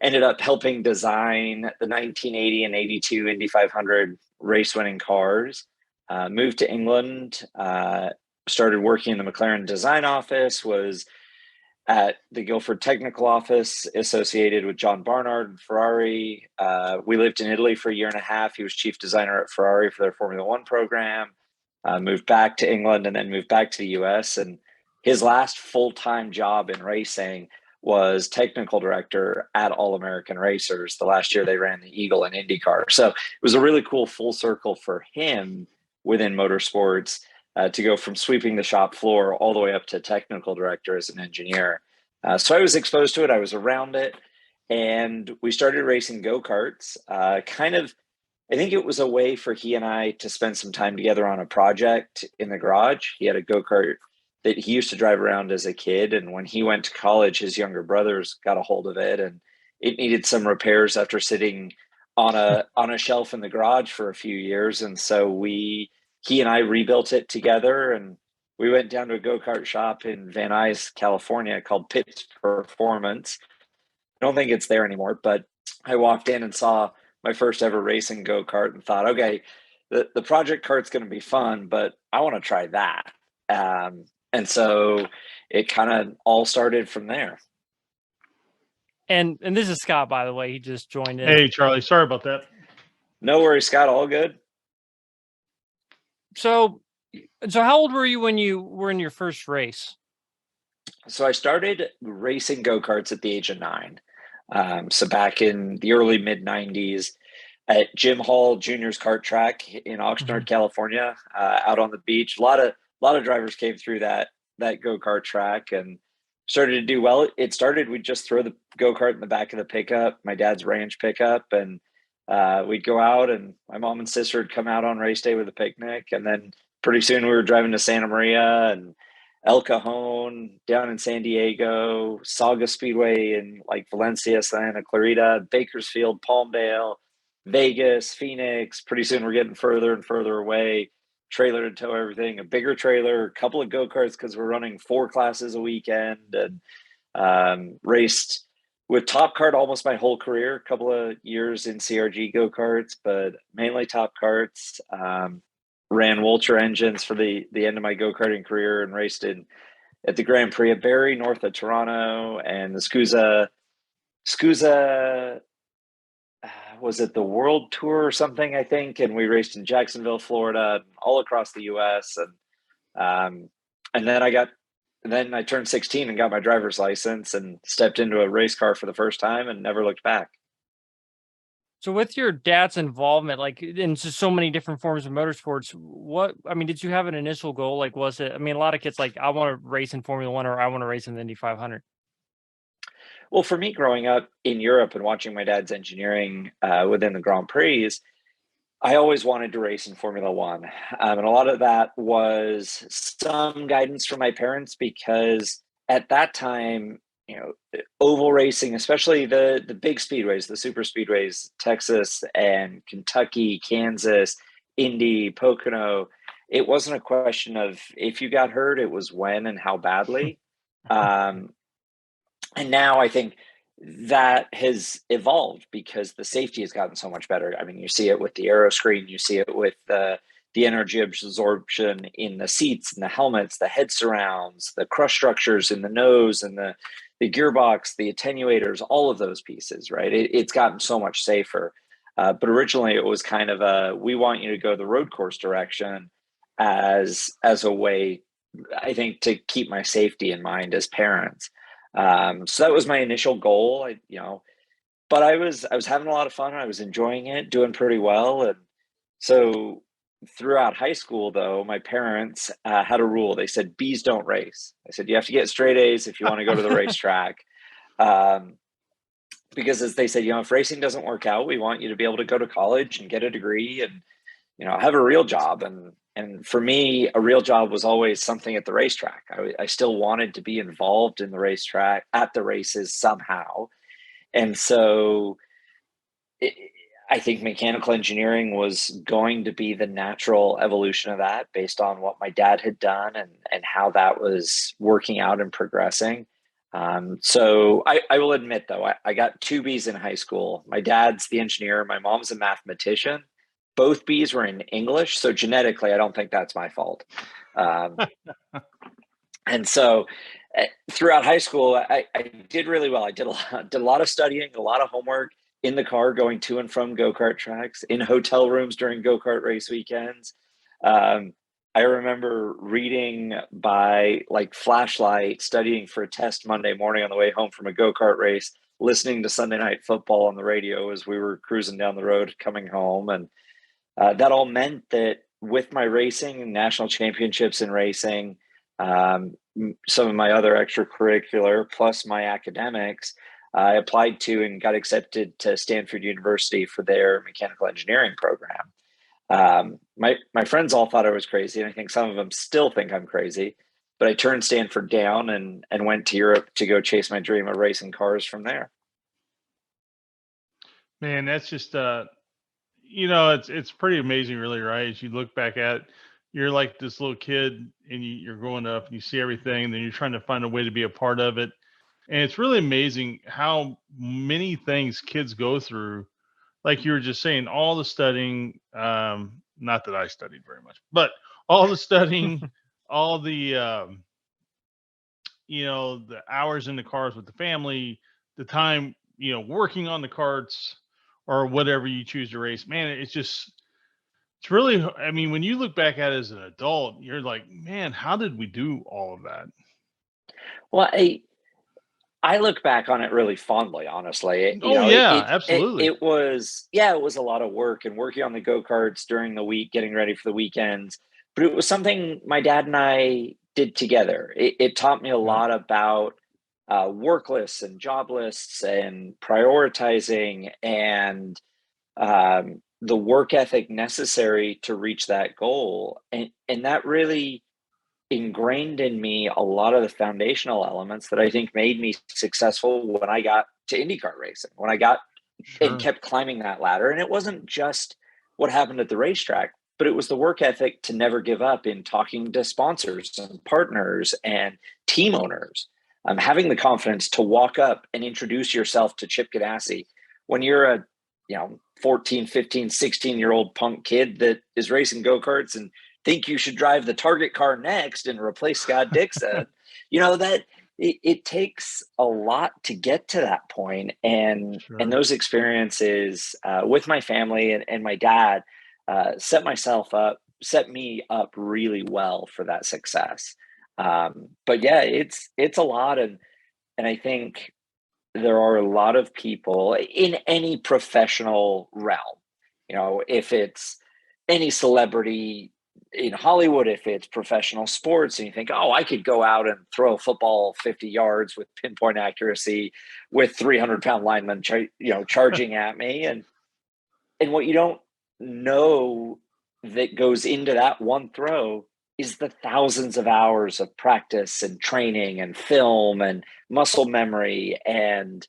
[SPEAKER 4] ended up helping design the 1980 and 82 Indy 500 race winning cars. Moved to England, started working in the McLaren design office, was at the Guildford technical office associated with John Barnard and Ferrari. We lived in Italy for a year and a half. He was chief designer at Ferrari for their Formula One program. Moved back to England and then moved back to the US. And his last full-time job in racing was technical director at All American Racers. The last year they ran the Eagle and IndyCar. So it was a really cool full circle for him within motorsports to go from sweeping the shop floor all the way up to technical director as an engineer. So I was exposed to it. I was around it. And we started racing go-karts. I think it was a way for he and I to spend some time together on a project in the garage. He had a go-kart that he used to drive around as a kid. And when he went to college, his younger brothers got a hold of it, and it needed some repairs after sitting on a shelf in the garage for a few years. And so he and I rebuilt it together, and we went down to a go-kart shop in Van Nuys, California called Pitt's Performance. I don't think it's there anymore, but I walked in and saw my first ever racing go-kart and thought, okay, the project kart's going to be fun, but I want to try that. And so it kind of all started from there.
[SPEAKER 3] And this is Scott, by the way. He just joined in.
[SPEAKER 2] Hey, Charlie. Sorry about that.
[SPEAKER 4] No worries, Scott. All good.
[SPEAKER 3] So how old were you when you were in your first race?
[SPEAKER 4] So I started racing go-karts at the age of 9. So back in the early mid 90s at Jim Hall Junior's kart track in Oxnard, California, out on the beach. A lot of drivers came through that go-kart track and started to do well. It started, we'd just throw the go-kart in the back of the pickup, my dad's ranch pickup, and we'd go out, and my mom and sister would come out on race day with a picnic. And then pretty soon we were driving to Santa Maria and El Cajon down in San Diego, Saga Speedway in like Valencia, Santa Clarita, Bakersfield, Palmdale, Vegas, Phoenix. Pretty soon we're getting further and further away. Trailer to tow everything, a bigger trailer, a couple of go-karts because we're running 4 classes a weekend, and raced with Top Kart almost my whole career, a couple of years in CRG go-karts, but mainly Top Karts. Ran Wolter engines for the end of my go-karting career and raced at the Grand Prix at Barrie, north of Toronto, and the SCUSA was it the World Tour or something, I think, and we raced in Jacksonville, Florida, all across the US. And then I turned 16 and got my driver's license and stepped into a race car for the first time and never looked back.
[SPEAKER 3] So with your dad's involvement, like in so many different forms of motorsports, did you have an initial goal? Like, was it, a lot of kids like, I want to race in Formula One or I want to race in the Indy 500.
[SPEAKER 4] Well, for me growing up in Europe and watching my dad's engineering within the Grand Prix, I always wanted to race in Formula One. And a lot of that was some guidance from my parents, because at that time, oval racing, especially the big speedways, the super speedways, Texas and Kentucky, Kansas, Indy, Pocono, it wasn't a question of if you got hurt, it was when and how badly. And now I think that has evolved because the safety has gotten so much better. You see it with the aero screen, you see it with the energy absorption in the seats and the helmets, the head surrounds, the crush structures in the nose and the gearbox, the attenuators, all of those pieces, right? It's gotten so much safer. But originally it was kind of we want you to go the road course direction as a way, I think, to keep my safety in mind as parents. So that was my initial goal, but I was having a lot of fun. I was enjoying it, doing pretty well. And so throughout high school, though, my parents had a rule. They said, B's don't race. I said, you have to get straight A's if you want to go to the racetrack. Because as they said, if racing doesn't work out, we want you to be able to go to college and get a degree and, have a real job. And for me, a real job was always something at the racetrack. I still wanted to be involved in the racetrack, at the races somehow. And so I think mechanical engineering was going to be the natural evolution of that based on what my dad had done and how that was working out and progressing. So I will admit, though, I got 2 B's in high school. My dad's the engineer. My mom's a mathematician. both B's were in English. So genetically, I don't think that's my fault. And so throughout high school, I did really well. I did a lot of studying, a lot of homework in the car, going to and from go-kart tracks, in hotel rooms during go-kart race weekends. I remember reading by like flashlight, studying for a test Monday morning on the way home from a go-kart race, listening to Sunday Night Football on the radio as we were cruising down the road coming home. And that all meant that with my racing and national championships in racing, some of my other extracurricular plus my academics, I applied to and got accepted to Stanford University for their mechanical engineering program. My friends all thought I was crazy, and I think some of them still think I'm crazy. But I turned Stanford down and went to Europe to go chase my dream of racing cars from there.
[SPEAKER 2] Man, that's just it's pretty amazing, really, right? As you look back at, you're like this little kid, and you're growing up, and you see everything, and then you're trying to find a way to be a part of it. And it's really amazing how many things kids go through. Like you were just saying, all the studying, not that I studied very much, but all the studying, all the, the hours in the cars with the family, the time, working on the carts or whatever you choose to race, man, it's really, I mean, when you look back at it as an adult, you're like, man, how did we do all of that?
[SPEAKER 4] Well, I look back on it really fondly, honestly.
[SPEAKER 2] Absolutely.
[SPEAKER 4] It was a lot of work and working on the go-karts during the week, getting ready for the weekends. But it was something my dad and I did together. It taught me a lot about work lists and job lists and prioritizing and the work ethic necessary to reach that goal. And that really ingrained in me a lot of the foundational elements that I think made me successful when I got to IndyCar racing, when I got and kept climbing that ladder. And it wasn't just what happened at the racetrack, but it was the work ethic to never give up in talking to sponsors and partners and team owners. Having the confidence to walk up and introduce yourself to Chip Ganassi when you're a 14, 15, 16-year-old punk kid that is racing go-karts and think you should drive the target car next and replace Scott Dixon. That it takes a lot to get to that point. And those experiences with my family and my dad set me up really well for that success. But yeah, it's a lot. And I think there are a lot of people in any professional realm, if it's any celebrity in Hollywood, if it's professional sports and you think, oh, I could go out and throw a football 50 yards with pinpoint accuracy with 300-pound linemen, charging at me. And what you don't know that goes into that one throw is the thousands of hours of practice and training and film and muscle memory and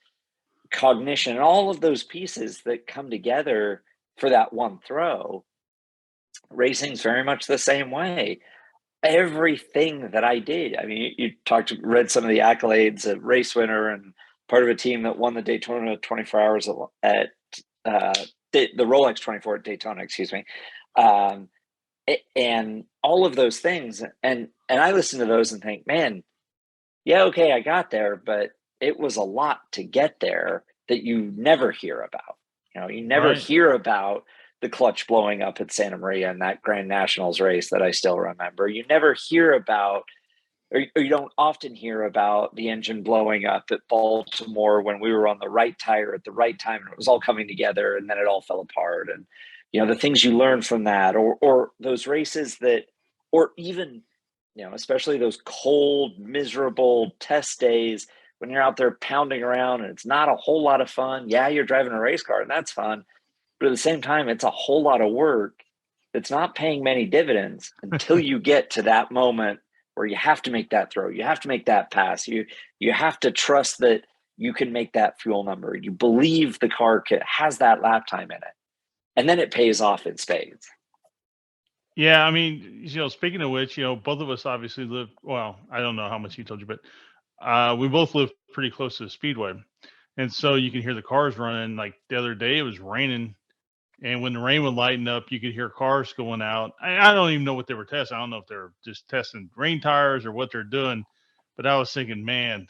[SPEAKER 4] cognition and all of those pieces that come together for that one throw. Racing's very much the same way. Everything that I did, I mean, you read some of the accolades at Race Winner and part of a team that won the Daytona 24 hours at the Rolex 24 at Daytona, excuse me. And all of those things. And I listen to those and think, man, yeah, okay, I got there, but it was a lot to get there that you never hear about. You never hear about the clutch blowing up at Santa Maria in that Grand Nationals race that I still remember. You never hear about, or you don't often hear about the engine blowing up at Baltimore when we were on the right tire at the right time and it was all coming together and then it all fell apart. And, the things you learn from that or those races that, or even, especially those cold, miserable test days when you're out there pounding around and it's not a whole lot of fun. Yeah, you're driving a race car and that's fun. But at the same time, it's a whole lot of work that's not paying many dividends until you get to that moment where you have to make that throw. You have to make that pass. You have to trust that you can make that fuel number. You believe the car has that lap time in it. And then it pays off in spades.
[SPEAKER 2] Yeah, I mean, speaking of which, both of us obviously live, well, I don't know how much he told you, but we both live pretty close to the speedway. And so you can hear the cars running. Like the other day, it was raining And when the rain would lighten up, you could hear cars going out. I don't even know what they were testing. I don't know if they're just testing rain tires or what they're doing. But I was thinking, man,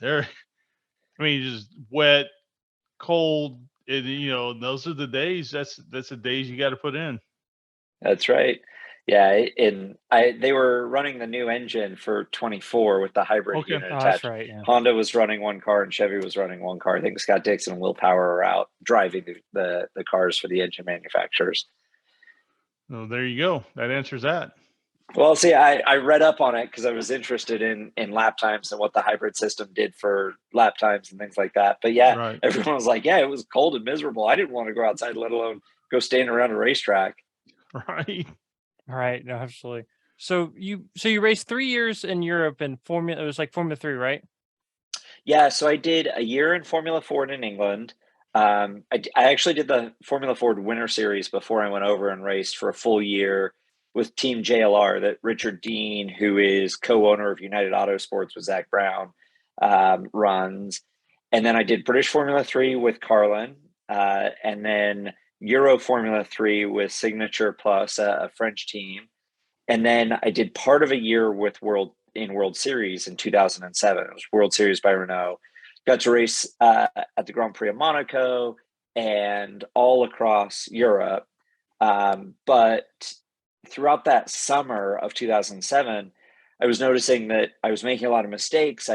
[SPEAKER 2] just wet, cold. Those are the days. That's the days you got to put in.
[SPEAKER 4] That's right. Yeah, they were running the new engine for 24 with the hybrid
[SPEAKER 2] Okay.
[SPEAKER 4] unit
[SPEAKER 3] Oh,
[SPEAKER 4] attached.
[SPEAKER 3] that's right. Yeah.
[SPEAKER 4] Honda was running one car and Chevy was running one car. I think Scott Dixon and Will Power are out driving the cars for the engine manufacturers.
[SPEAKER 2] So there you go. That answers that.
[SPEAKER 4] Well, see, I read up on it because I was interested in lap times and what the hybrid system did for lap times and things like that. But yeah,
[SPEAKER 2] Right.
[SPEAKER 4] Everyone was like, yeah, it was cold and miserable. I didn't want to go outside, let alone go stand around a racetrack.
[SPEAKER 2] Right.
[SPEAKER 3] All right. No, absolutely. So you raced 3 years in Europe in Formula. It was like Formula 3, right?
[SPEAKER 4] Yeah, so I did a year in Formula Ford in England. I actually did the Formula Ford Winter Series before I went over and raced for a full year with Team JLR that Richard Dean, who is co-owner of United Autosports with Zach Brown, runs. And then I did British Formula 3 with Carlin, and then Euro Formula 3 with Signature Plus, a French team. And then I did part of a year with World Series in 2007. It was World Series by Renault. Got to race at the Grand Prix of Monaco and all across Europe. But throughout that summer of 2007, I was noticing that I was making a lot of mistakes.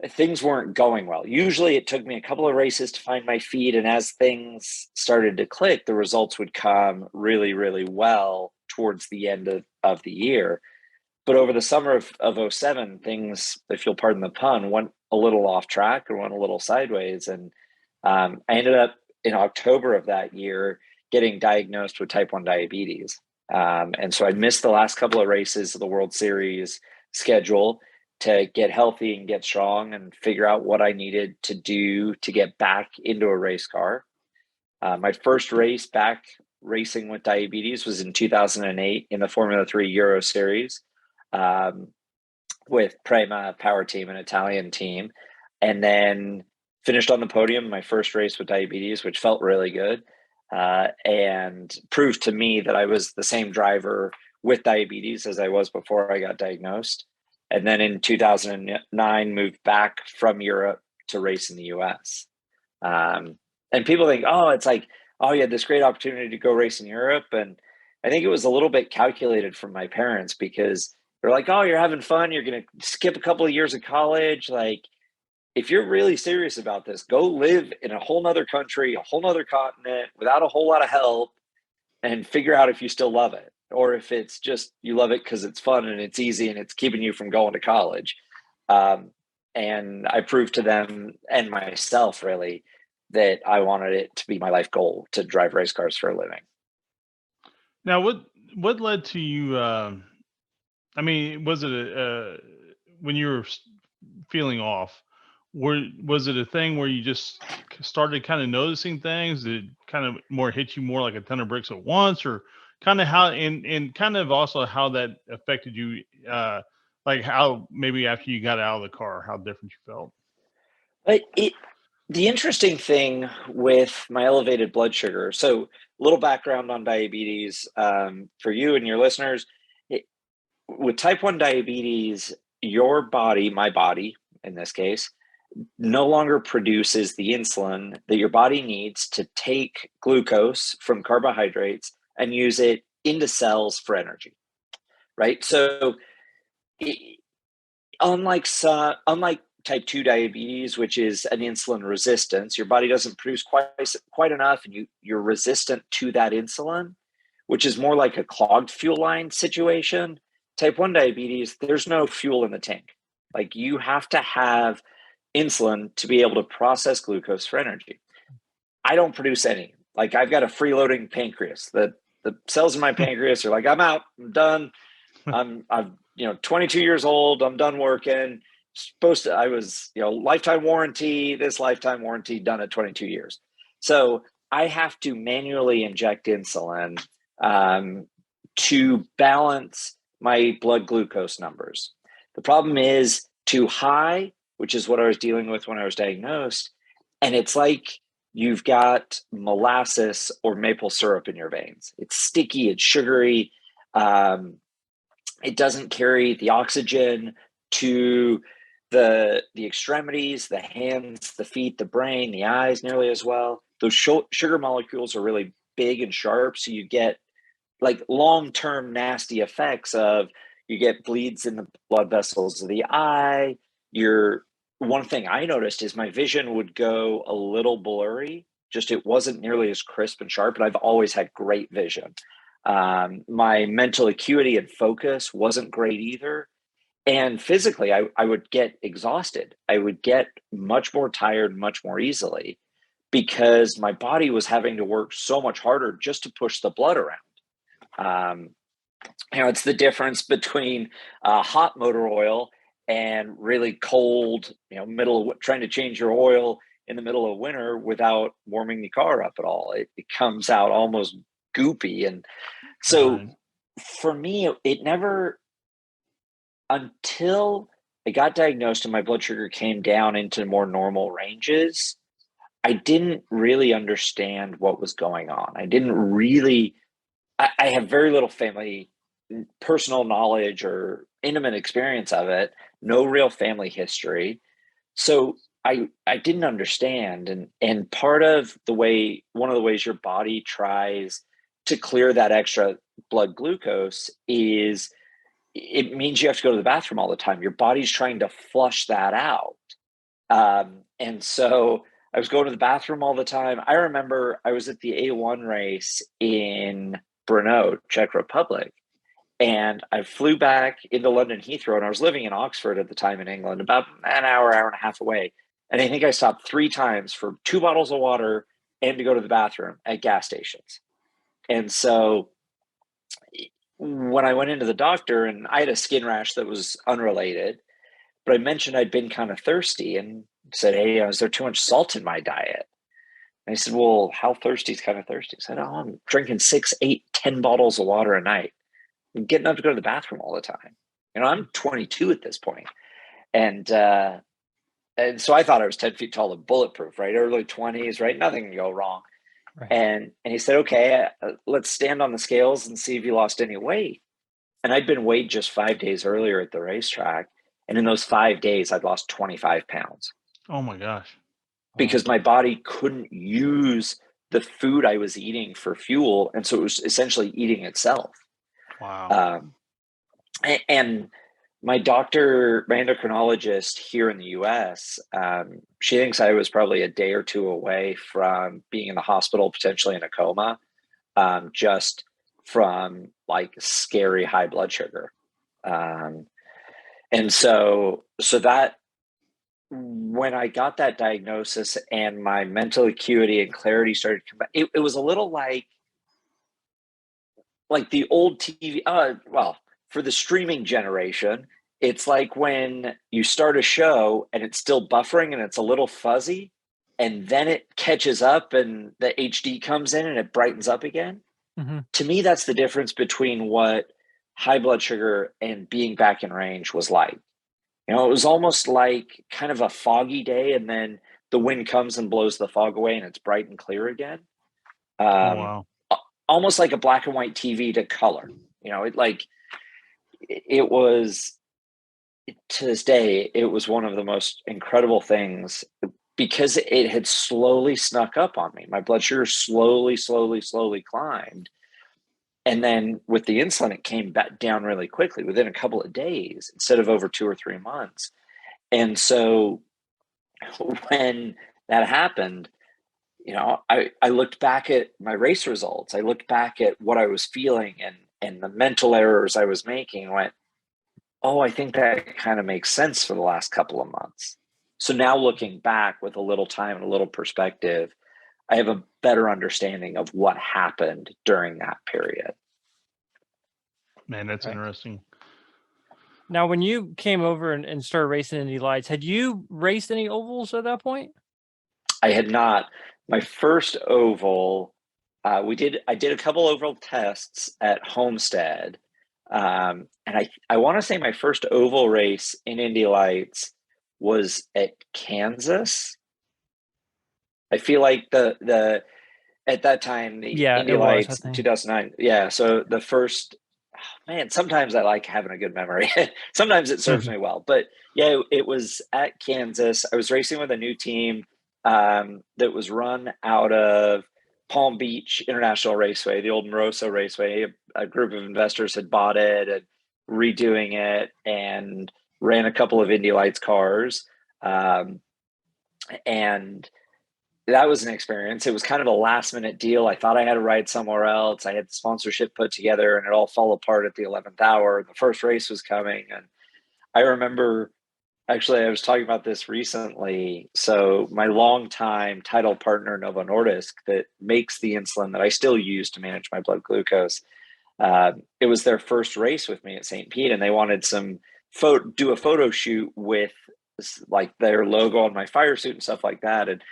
[SPEAKER 4] Things weren't going well. Usually it took me a couple of races to find my feet. And as things started to click, the results would come really, really well towards the end of the year. But over the summer of 07, things, if you'll pardon the pun, went a little off track or went a little sideways. And I ended up in October of that year getting diagnosed with type 1 diabetes. And so I missed the last couple of races of the World Series schedule to get healthy and get strong and figure out what I needed to do to get back into a race car. My first race back racing with diabetes was in 2008 in the Formula 3 Euro Series with Prema Power Team, an Italian team, and then finished on the podium my first race with diabetes, which felt really good and proved to me that I was the same driver with diabetes as I was before I got diagnosed. And then in 2009, moved back from Europe to race in the US. And people think, it's like, you had this great opportunity to go race in Europe. And I think it was a little bit calculated from my parents because they're like, you're having fun. You're going to skip a couple of years of college. Like, if you're really serious about this, go live in a whole nother country, a whole nother continent without a whole lot of help and figure out if you still love it. Or if it's just you love it because it's fun and it's easy and it's keeping you from going to college. And I proved to them and myself really that I wanted it to be my life goal to drive race cars for a living.
[SPEAKER 2] Now, what led to you? Was it when you were feeling off? Was it a thing where you just started kind of noticing things that kind of more hit you more like a ton of bricks at once, or kind of how and kind of also how that affected you, like how maybe after you got out of the car, how different you felt?
[SPEAKER 4] The interesting thing with my elevated blood sugar, so a little background on diabetes for you and your listeners. With type 1 diabetes, your body, my body in this case, no longer produces the insulin that your body needs to take glucose from carbohydrates and use it into cells for energy, right? So unlike type 2 diabetes, which is an insulin resistance, your body doesn't produce quite enough and you're resistant to that insulin, which is more like a clogged fuel line situation. Type 1 diabetes, there's no fuel in the tank. Like, you have to have insulin to be able to process glucose for energy. I don't produce any. Like, I've got a freeloading pancreas. The cells in my pancreas are like, I'm out, I'm done. I'm 22 years old. I'm done working. I was, lifetime warranty, this lifetime warranty done at 22 years. So I have to manually inject insulin to balance my blood glucose numbers. The problem is too high, which is what I was dealing with when I was diagnosed. And it's like you've got molasses or maple syrup in your veins. It's sticky, it's sugary. It doesn't carry the oxygen to the extremities, the hands, the feet, the brain, the eyes nearly as well. Those sugar molecules are really big and sharp, so you get like long-term nasty effects of, you get bleeds in the blood vessels of the eye. One thing I noticed is my vision would go a little blurry. Just, it wasn't nearly as crisp and sharp, but I've always had great vision. My mental acuity and focus wasn't great either. And physically, I would get exhausted. I would get much more tired much more easily because my body was having to work so much harder just to push the blood around. It's the difference between hot motor oil and really cold, trying to change your oil in the middle of winter without warming the car up at all. It comes out almost goopy. And so for me, it never, until I got diagnosed and my blood sugar came down into more normal ranges, I didn't really understand what was going on. I have very little family personal knowledge or intimate experience of it, no real family history. So I didn't understand. And one of the ways your body tries to clear that extra blood glucose is, it means you have to go to the bathroom all the time. Your body's trying to flush that out. And so I was going to the bathroom all the time. I remember I was at the A1 race in Brno, Czech Republic, and I flew back into London Heathrow, and I was living in Oxford at the time in England, about an hour and a half away. And I think I stopped 3 times for 2 bottles of water and to go to the bathroom at gas stations. And so when I went into the doctor, and I had a skin rash that was unrelated, but I mentioned I'd been kind of thirsty and said, "Hey, is there too much salt in my diet?" And I said, "Well, how thirsty is kind of thirsty?" I said, "Oh, I'm drinking 6, 8, 10 bottles of water a night. I'm getting up to go to the bathroom all the time. I'm 22 at this point." And so I thought I was 10 feet tall and bulletproof, right? Early 20s, right? Nothing can go wrong. Right. And he said, "Okay, let's stand on the scales and see if you lost any weight." And I'd been weighed just 5 days earlier at the racetrack. And in those 5 days, I'd lost 25 pounds.
[SPEAKER 2] Oh my gosh.
[SPEAKER 4] Because my body couldn't use the food I was eating for fuel. And so it was essentially eating itself.
[SPEAKER 2] Wow.
[SPEAKER 4] And my endocrinologist here in the US, she thinks I was probably a day or 2 away from being in the hospital, potentially in a coma, just from like scary high blood sugar. And so that, when I got that diagnosis and my mental acuity and clarity started to come back, it was a little like the old TV. For the streaming generation, it's like when you start a show and it's still buffering and it's a little fuzzy, and then it catches up and the HD comes in and it brightens up again. Mm-hmm. To me, that's the difference between what high blood sugar and being back in range was like. It was almost like kind of a foggy day, and then the wind comes and blows the fog away and it's bright and clear again.
[SPEAKER 2] Wow.
[SPEAKER 4] Almost like a black and white TV to color. It was, to this day, it was one of the most incredible things, because it had slowly snuck up on me. My blood sugar slowly climbed. And then with the insulin, it came back down really quickly within a couple of days instead of over 2 or 3 months. And so when that happened, I looked back at my race results. I looked back at what I was feeling and the mental errors I was making, and went, "Oh, I think that kind of makes sense for the last couple of months." So now, looking back with a little time and a little perspective, I have a better understanding of what happened during that period.
[SPEAKER 2] Man, that's interesting.
[SPEAKER 3] Now, when you came over and started racing Indy Lights, had you raced any ovals at that point?
[SPEAKER 4] I had not. My first oval, I did a couple oval tests at Homestead. And I want to say my first oval race in Indy Lights was at Kansas. I feel like the at that time, the Indy
[SPEAKER 3] it was, I
[SPEAKER 4] Lights,
[SPEAKER 3] think.
[SPEAKER 4] 2009. Yeah. So the first, man, sometimes I like having a good memory. Sometimes it serves me well. But yeah, it was at Kansas. I was racing with a new team that was run out of Palm Beach International Raceway, the old Moroso Raceway. A group of investors had bought it and redoing it and ran a couple of Indy Lights cars. And that was an experience. It was kind of a last minute deal. I thought I had a ride somewhere else. I had the sponsorship put together and it all fell apart at the 11th hour. The first race was coming. And I remember, actually, I was talking about this recently. So my longtime title partner, Novo Nordisk, that makes the insulin that I still use to manage my blood glucose, it was their first race with me at St. Pete, and they wanted do a photo shoot with like their logo on my fire suit and stuff like that. And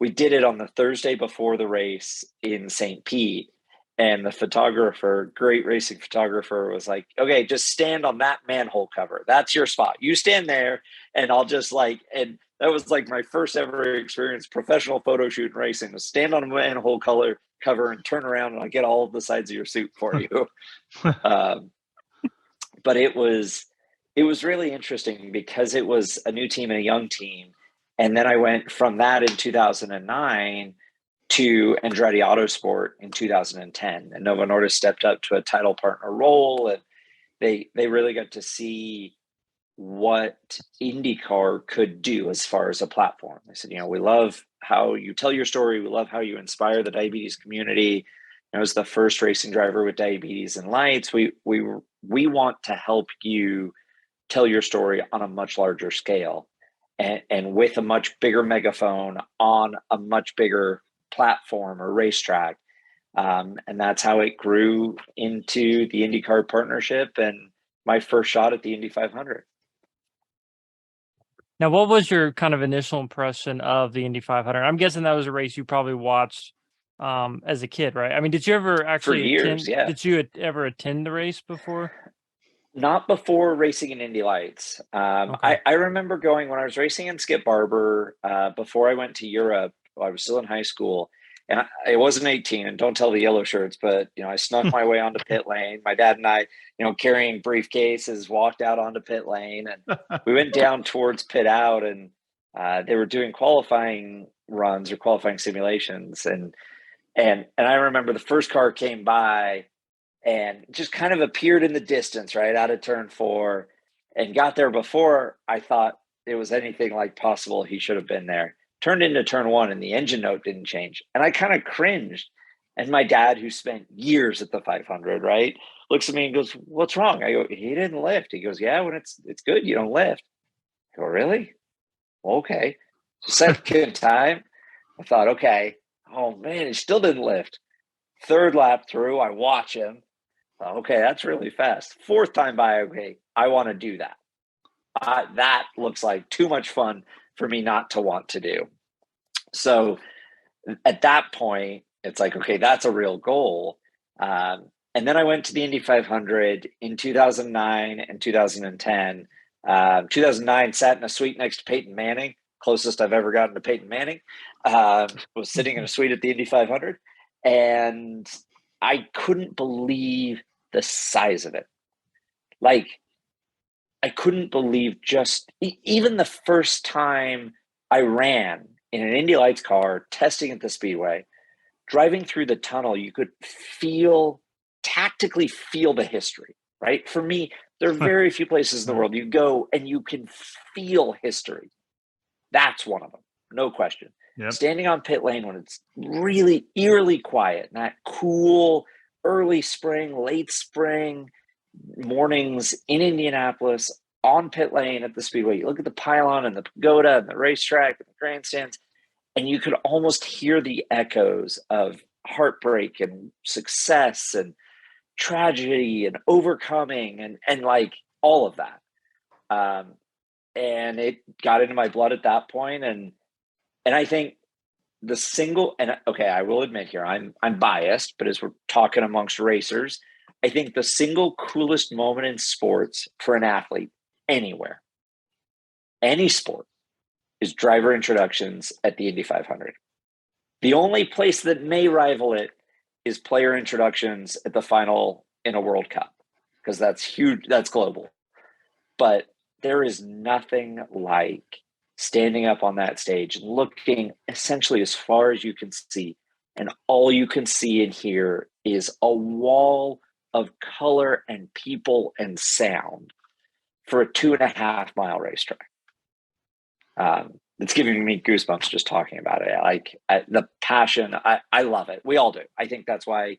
[SPEAKER 4] we did it on the Thursday before the race in St. Pete. And the photographer, great racing photographer, was like, okay, just stand on that manhole cover. That's your spot. You stand there and I'll just and that was like my first ever experience, professional photo shoot in racing, was stand on a manhole cover and turn around and I'll get all of the sides of your suit for you. But it was really interesting because it was a new team and a young team. And then I went from that in 2009 to Andretti Autosport in 2010. And Novo Nordisk stepped up to a title partner role. And they really got to see what IndyCar could do as far as a platform. They said, we love how you tell your story. We love how you inspire the diabetes community. I was the first racing driver with diabetes in lights. We want to help you tell your story on a much larger scale. And with a much bigger megaphone on a much bigger platform or racetrack. And that's how it grew into the IndyCar partnership and my first shot at the Indy 500.
[SPEAKER 3] Now, what was your kind of initial impression of the Indy 500? I'm guessing that was a race you probably watched as a kid, right? I mean, did you ever actually
[SPEAKER 4] for years, yeah.
[SPEAKER 3] Did you ever attend the race before?
[SPEAKER 4] Not before racing in Indy Lights.
[SPEAKER 3] Okay.
[SPEAKER 4] I remember going when I was racing in Skip Barber before I went to Europe. I was still in high school, and I wasn't 18. And don't tell the yellow shirts, but I snuck my way onto pit lane. My dad and I, carrying briefcases, walked out onto pit lane, and we went down towards pit out, and they were doing qualifying runs or qualifying simulations, and I remember the first car came by and just kind of appeared in the distance, right out of turn 4, and got there before I thought it was anything like possible he should have been there. Turned into turn 1 and the engine note didn't change. And I kind of cringed. And my dad, who spent years at the 500, right, looks at me and goes, "What's wrong?" I go, "He didn't lift." He goes, "Yeah, when it's good, you don't lift." I go, "Really?" Okay. Second time, I thought, okay, oh man, he still didn't lift. Third lap through, I watch him. Okay, that's really fast. Fourth time by, okay, I want to do that. That looks like too much fun for me not to want to do. So at that point, it's like, okay, that's a real goal. And then I went to the Indy 500 in 2009 and 2010. 2009, sat in a suite next to Peyton Manning, closest I've ever gotten to Peyton Manning. Was sitting in a suite at the Indy 500. And I couldn't believe the size of it. Like, I couldn't believe just even the first time I ran in an Indy Lights car, testing at the Speedway, driving through the tunnel, you could tactically feel the history, right? For me, there are very few places in the world you go and you can feel history. That's one of them, no question. Yep. Standing on pit lane when it's really eerily quiet, that cool early spring, late spring mornings in Indianapolis on pit lane at the Speedway. You look at the pylon and the pagoda and the racetrack and the grandstands, and you could almost hear the echoes of heartbreak and success and tragedy and overcoming and like all of that. And it got into my blood at that point. And I think the single, and okay, I will admit here, I'm biased, but as we're talking amongst racers, I think the single coolest moment in sports for an athlete anywhere, any sport, is driver introductions at the Indy 500. The only place that may rival it is player introductions at the final in a World Cup, because that's huge. That's global. But there is nothing like standing up on that stage and looking essentially as far as you can see. And all you can see and hear is a wall of color and people and sound for a 2.5 mile racetrack. It's giving me goosebumps just talking about it. Like the passion, I love it. We all do. I think that's why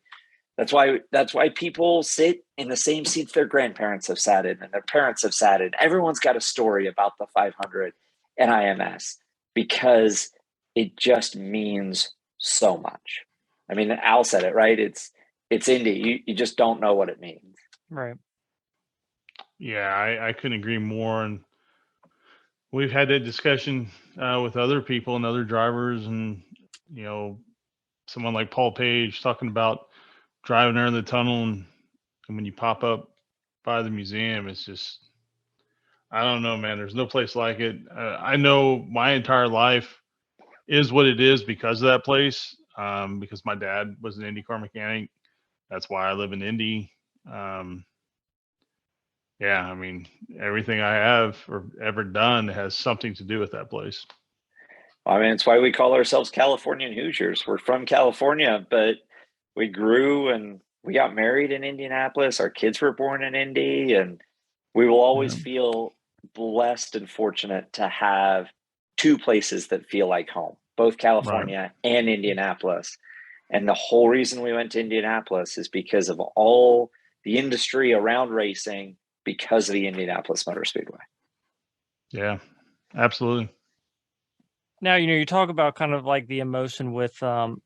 [SPEAKER 4] people sit in the same seats their grandparents have sat in and their parents have sat in. Everyone's got a story about the 500 and IMS because it just means so much. I mean, Al said it, right? It's Indy. You just don't know what it means.
[SPEAKER 3] Right.
[SPEAKER 2] Yeah, I couldn't agree more. And we've had that discussion with other people and other drivers, and someone like Paul Page talking about driving there in the tunnel, and when you pop up by the museum, it's just, I don't know, man. There's no place like it. I know my entire life is what it is because of that place. Because my dad was an IndyCar mechanic. That's why I live in Indy. Yeah, I mean, everything I have or ever done has something to do with that place.
[SPEAKER 4] I mean, it's why we call ourselves Californian Hoosiers. We're from California, but we grew and we got married in Indianapolis. Our kids were born in Indy, and we will always feel blessed and fortunate to have two places that feel like home, both California and Indianapolis. And the whole reason we went to Indianapolis is because of all the industry around racing, because of the Indianapolis Motor Speedway.
[SPEAKER 2] Yeah, absolutely.
[SPEAKER 3] Now, you talk about kind of like the emotion with, on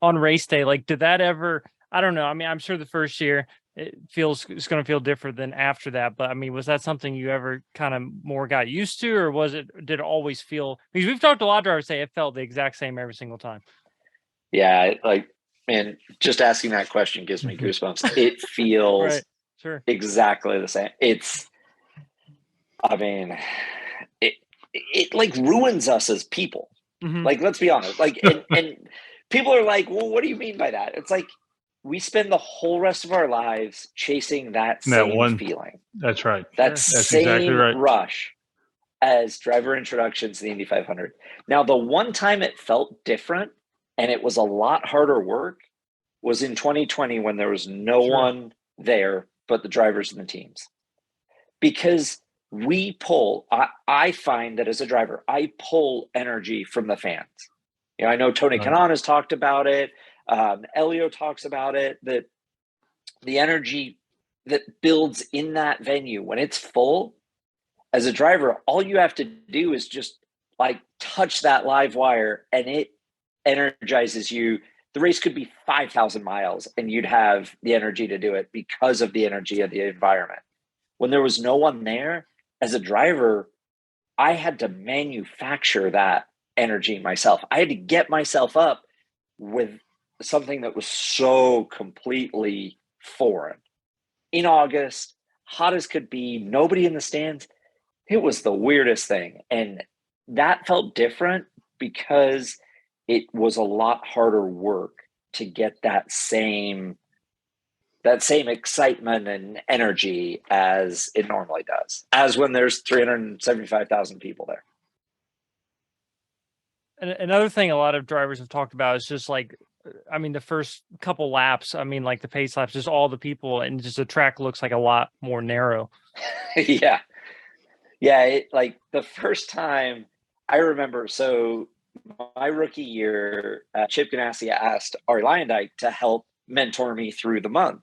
[SPEAKER 3] race day. Like, did that ever, I don't know. I mean, I'm sure the first year it's going to feel different than after that. But I mean, was that something you ever kind of more got used to, or did it always feel, because we've talked to a lot of drivers say it felt the exact same every single time.
[SPEAKER 4] Yeah. Man, just asking that question gives me goosebumps. It feels exactly the same. It like ruins us as people. Mm-hmm. Like, let's be honest. Like, and people are like, well, what do you mean by that? It's like, we spend the whole rest of our lives chasing that same feeling.
[SPEAKER 2] That's right.
[SPEAKER 4] That's same exactly right. Rush as driver introductions to the Indy 500. Now, the one time it felt different and it was a lot harder work was in 2020 when there was no one there but the drivers and the teams. Because we pull, I find that as a driver, I pull energy from the fans. I know Tony Kanaan has talked about it. Elio talks about it, that the energy that builds in that venue when it's full, as a driver, all you have to do is just like touch that live wire and it energizes you. The race could be 5,000 miles and you'd have the energy to do it because of the energy of the environment. When there was no one there, as a driver, I had to manufacture that energy myself. I had to get myself up with something that was so completely foreign. In August, hot as could be, nobody in the stands. It was the weirdest thing. And that felt different because it was a lot harder work to get that same excitement and energy as it normally does, as when there's 375,000 people there.
[SPEAKER 3] And another thing a lot of drivers have talked about is just like, I mean, the first couple laps, I mean, like the pace laps, just all the people, and just the track looks like a lot more narrow.
[SPEAKER 4] Yeah. Yeah. Like the first time I remember, so my rookie year, Chip Ganassi asked Ari Lyondike to help mentor me through the month.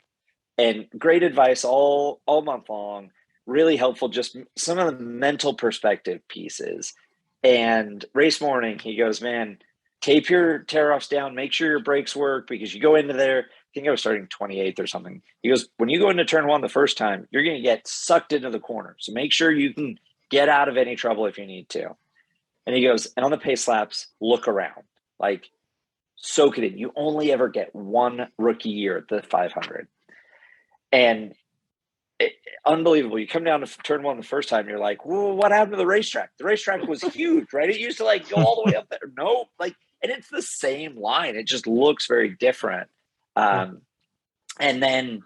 [SPEAKER 4] And great advice all month long, really helpful, just some of the mental perspective pieces. And race morning, he goes, man, tape your tear-offs down, make sure your brakes work, because you go into there, I think I was starting 28th or something. He goes, when you go into turn one the first time, you're going to get sucked into the corner. So make sure you can get out of any trouble if you need to. And he goes, and on the pace laps, look around. Like, soak it in. You only ever get one rookie year at the 500. And unbelievable. You come down to turn one the first time, you're like, whoa, what happened to the racetrack? The racetrack was huge, right? It used to like go all the way up there. No, like, and it's the same line. It just looks very different. And then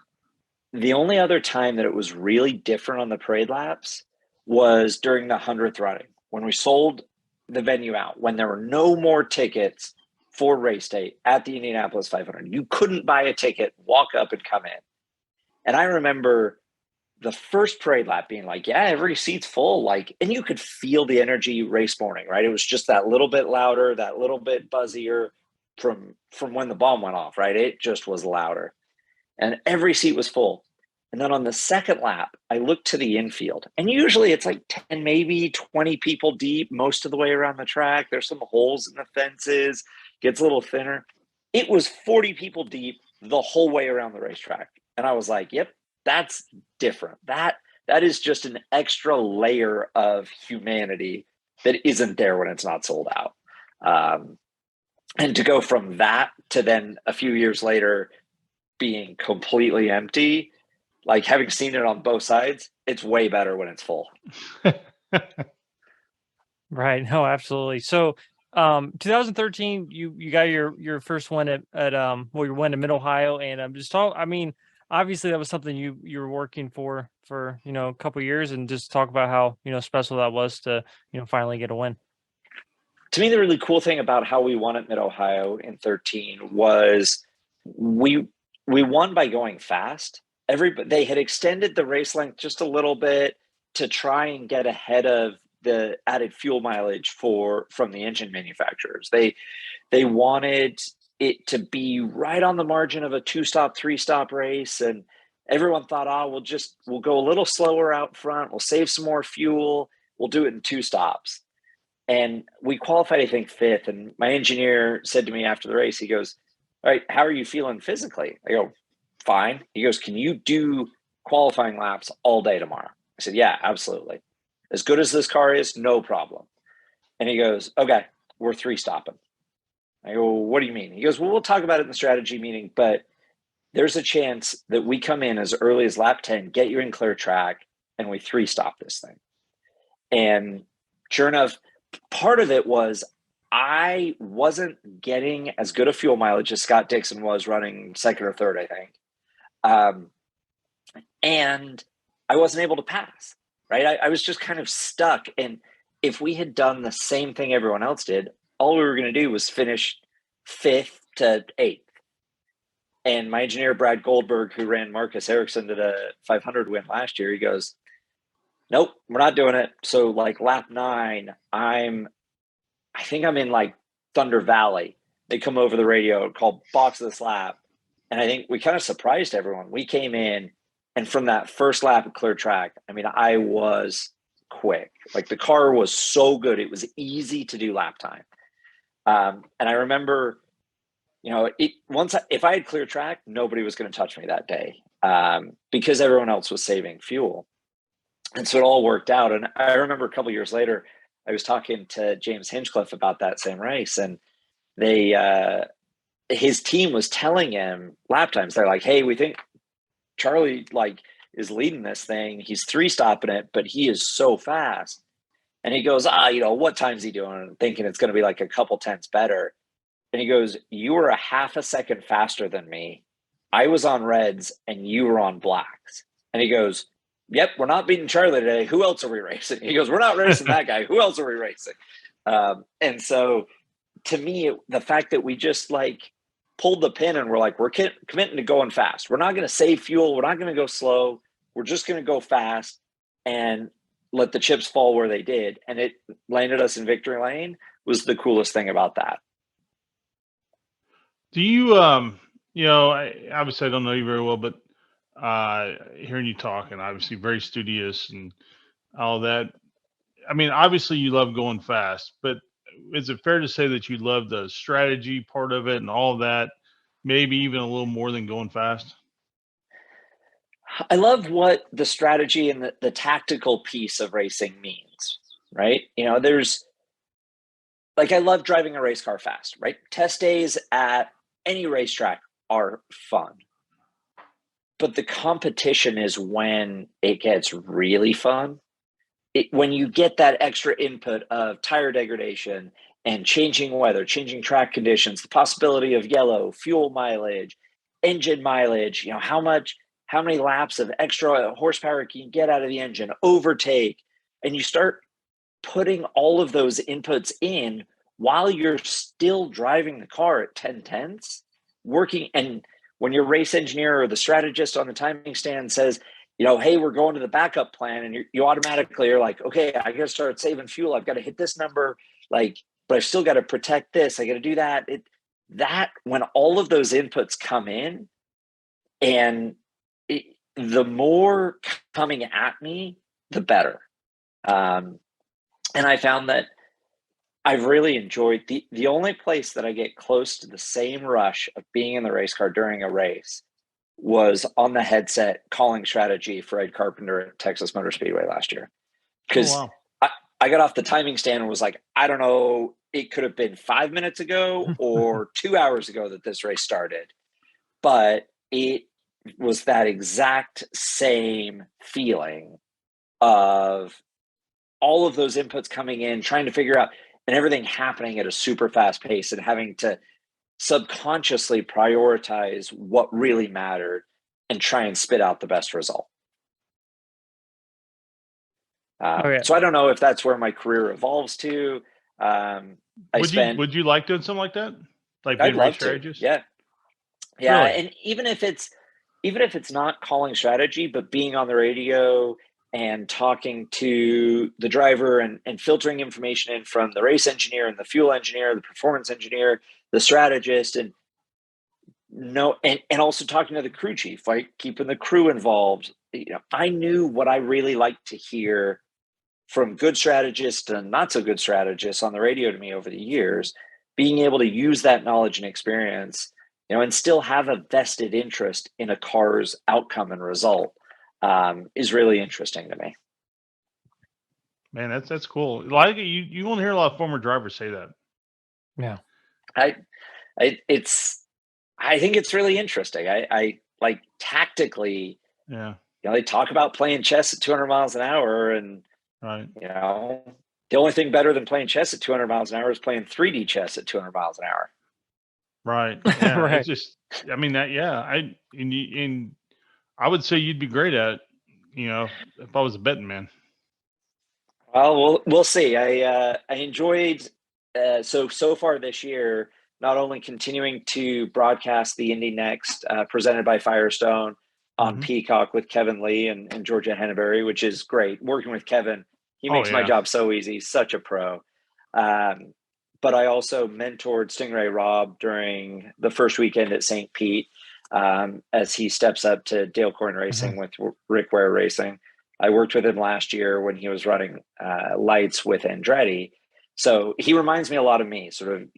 [SPEAKER 4] the only other time that it was really different on the parade laps was during the 100th running, when we sold the venue out, when there were no more tickets for race day at the Indianapolis 500. You couldn't buy a ticket, walk up and come in. And I remember the first parade lap being like, yeah, every seat's full. Like, and you could feel the energy race morning, right? It was just that little bit louder, that little bit buzzier from when the bomb went off, right? It just was louder. And every seat was full. And then on the second lap, I looked to the infield. And usually it's like 10, maybe 20 people deep most of the way around the track. There's some holes in the fences, gets a little thinner. It was 40 people deep the whole way around the racetrack. And I was like, yep, that's different. That is just an extra layer of humanity that isn't there when it's not sold out. And to go from that to then a few years later being completely empty, like having seen it on both sides, it's way better when it's full.
[SPEAKER 3] Right. No, absolutely. So 2013, you got your first win at your win in Mid-Ohio, and just talk. I mean, obviously that was something you were working for a couple of years, and just talk about how special that was to finally get a win.
[SPEAKER 4] To me, the really cool thing about how we won at Mid-Ohio in 13 was we won by going fast. They had extended the race length just a little bit to try and get ahead of the added fuel mileage from the engine manufacturers. They wanted it to be right on the margin of a 2-stop, 3-stop race. And everyone thought, we'll go a little slower out front. We'll save some more fuel. We'll do it in 2 stops. And we qualified, I think, 5th. And my engineer said to me after the race, he goes, all right, how are you feeling physically? I go, fine. He goes, can you do qualifying laps all day tomorrow? I said, yeah, absolutely. As good as this car is, no problem. And he goes, okay, we're 3-stopping. I go, well, what do you mean? He goes, well, we'll talk about it in the strategy meeting, but there's a chance that we come in as early as lap 10, get you in clear track, and we 3-stop this thing. And sure enough, part of it was I wasn't getting as good a fuel mileage as Scott Dixon was running 2nd or 3rd, I think. And I wasn't able to pass, right? I was just kind of stuck. And if we had done the same thing everyone else did, all we were going to do was finish 5th to 8th. And my engineer, Brad Goldberg, who ran Marcus Ericsson to the 500 win last year, he goes, nope, we're not doing it. So like lap 9, I think I'm in like Thunder Valley. They come over the radio called box this lap. And I think we kind of surprised everyone. We came in, and from that first lap of clear track, I mean, I was quick. Like the car was so good. It was easy to do lap time. And I remember, if I had clear track, nobody was going to touch me that day because everyone else was saving fuel. And so it all worked out. And I remember a couple of years later, I was talking to James Hinchcliffe about that same race, and his team was telling him lap times. They're like, hey, we think Charlie is leading this thing. He's 3-stopping it, but he is so fast. And he goes, what time's he doing? And thinking it's going to be like a couple tenths better. And he goes, you were a half a second faster than me. I was on reds and you were on blacks. And he goes, yep, we're not beating Charlie today. Who else are we racing? He goes, we're not racing that guy. Who else are we racing? And so to me, the fact that we just pulled the pin and we're like, we're committing to going fast. We're not going to save fuel. We're not going to go slow. We're just going to go fast and let the chips fall where they did. And it landed us in victory lane was the coolest thing about that.
[SPEAKER 2] Do you, obviously I don't know you very well, but hearing you talk, and obviously very studious and all that. I mean, obviously you love going fast, but is it fair to say that you love the strategy part of it and all that, maybe even a little more than going fast?
[SPEAKER 4] I love what the strategy and the tactical piece of racing means, right? There's I love driving a race car fast, right? Test days at any racetrack are fun. But the competition is when it gets really fun. when you get that extra input of tire degradation and changing weather, changing track conditions, the possibility of yellow, fuel mileage, engine mileage, how many laps of extra horsepower can you get out of the engine, overtake, and you start putting all of those inputs in while you're still driving the car at 10/10ths, working. And when your race engineer or the strategist on the timing stand says, hey, we're going to the backup plan, and you automatically are like, okay, I got to start saving fuel. I've got to hit this number, but I've still got to protect this. I got to do that. That when all of those inputs come in, and the more coming at me, the better. And I found that I've really enjoyed the only place that I get close to the same rush of being in the race car during a race was on the headset calling strategy for Ed Carpenter at Texas Motor Speedway last year. Because I got off the timing stand and was like, I don't know, it could have been 5 minutes ago or 2 hours ago that this race started. But it was that exact same feeling of all of those inputs coming in, trying to figure out, and everything happening at a super fast pace, and having to subconsciously prioritize what really mattered and try and spit out the best result. So I don't know if that's where my career evolves to.
[SPEAKER 2] Would you like doing something like that? Like
[SPEAKER 4] I'd love
[SPEAKER 2] to.
[SPEAKER 4] Yeah.
[SPEAKER 2] Really?
[SPEAKER 4] And even if it's not calling strategy, but being on the radio and talking to the driver and filtering information in from the race engineer and the fuel engineer, the performance engineer, the strategist, and also talking to the crew chief, like keeping the crew involved. I knew what I really liked to hear from good strategists and not so good strategists on the radio to me over the years. Being able to use that knowledge and experience, and still have a vested interest in a car's outcome and result, is really interesting to me.
[SPEAKER 2] Man, that's cool. Like you won't hear a lot of former drivers say that.
[SPEAKER 3] Yeah.
[SPEAKER 4] I think it's really interesting. I like tactically,
[SPEAKER 2] yeah.
[SPEAKER 4] They talk about playing chess at 200 miles an hour, and
[SPEAKER 2] right.
[SPEAKER 4] The only thing better than playing chess at 200 miles an hour is playing 3D chess at 200 miles an hour.
[SPEAKER 2] Right. Yeah.
[SPEAKER 3] Right.
[SPEAKER 2] It's just, I mean, that, yeah. I would say you'd be great at it, if I was a betting man.
[SPEAKER 4] Well, we'll see. I enjoyed, so far this year, not only continuing to broadcast the Indy Next, presented by Firestone on Peacock with Kevin Lee and Georgia Henneberry, which is great. Working with Kevin, he makes my job so easy. He's such a pro. But I also mentored Stingray Robb during the first weekend at St. Pete, as he steps up to Dale Coyne Racing with Rick Ware Racing. I worked with him last year when he was running lights with Andretti. So he reminds me a lot of me, sort of,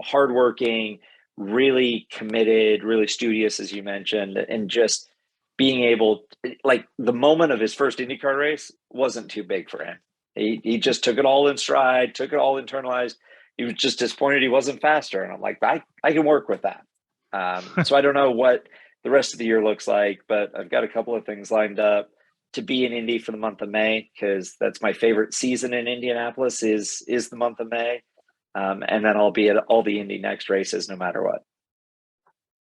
[SPEAKER 4] hardworking, really committed, really studious, as you mentioned, and just being able, the moment of his first IndyCar race wasn't too big for him. He just took it all in stride, took it all internalized. He was just disappointed he wasn't faster. And I'm like, I can work with that. So I don't know what the rest of the year looks like, but I've got a couple of things lined up to be in Indy for the month of May, because that's my favorite season in Indianapolis is the month of May. And then I'll be at all the Indy Next races no matter what.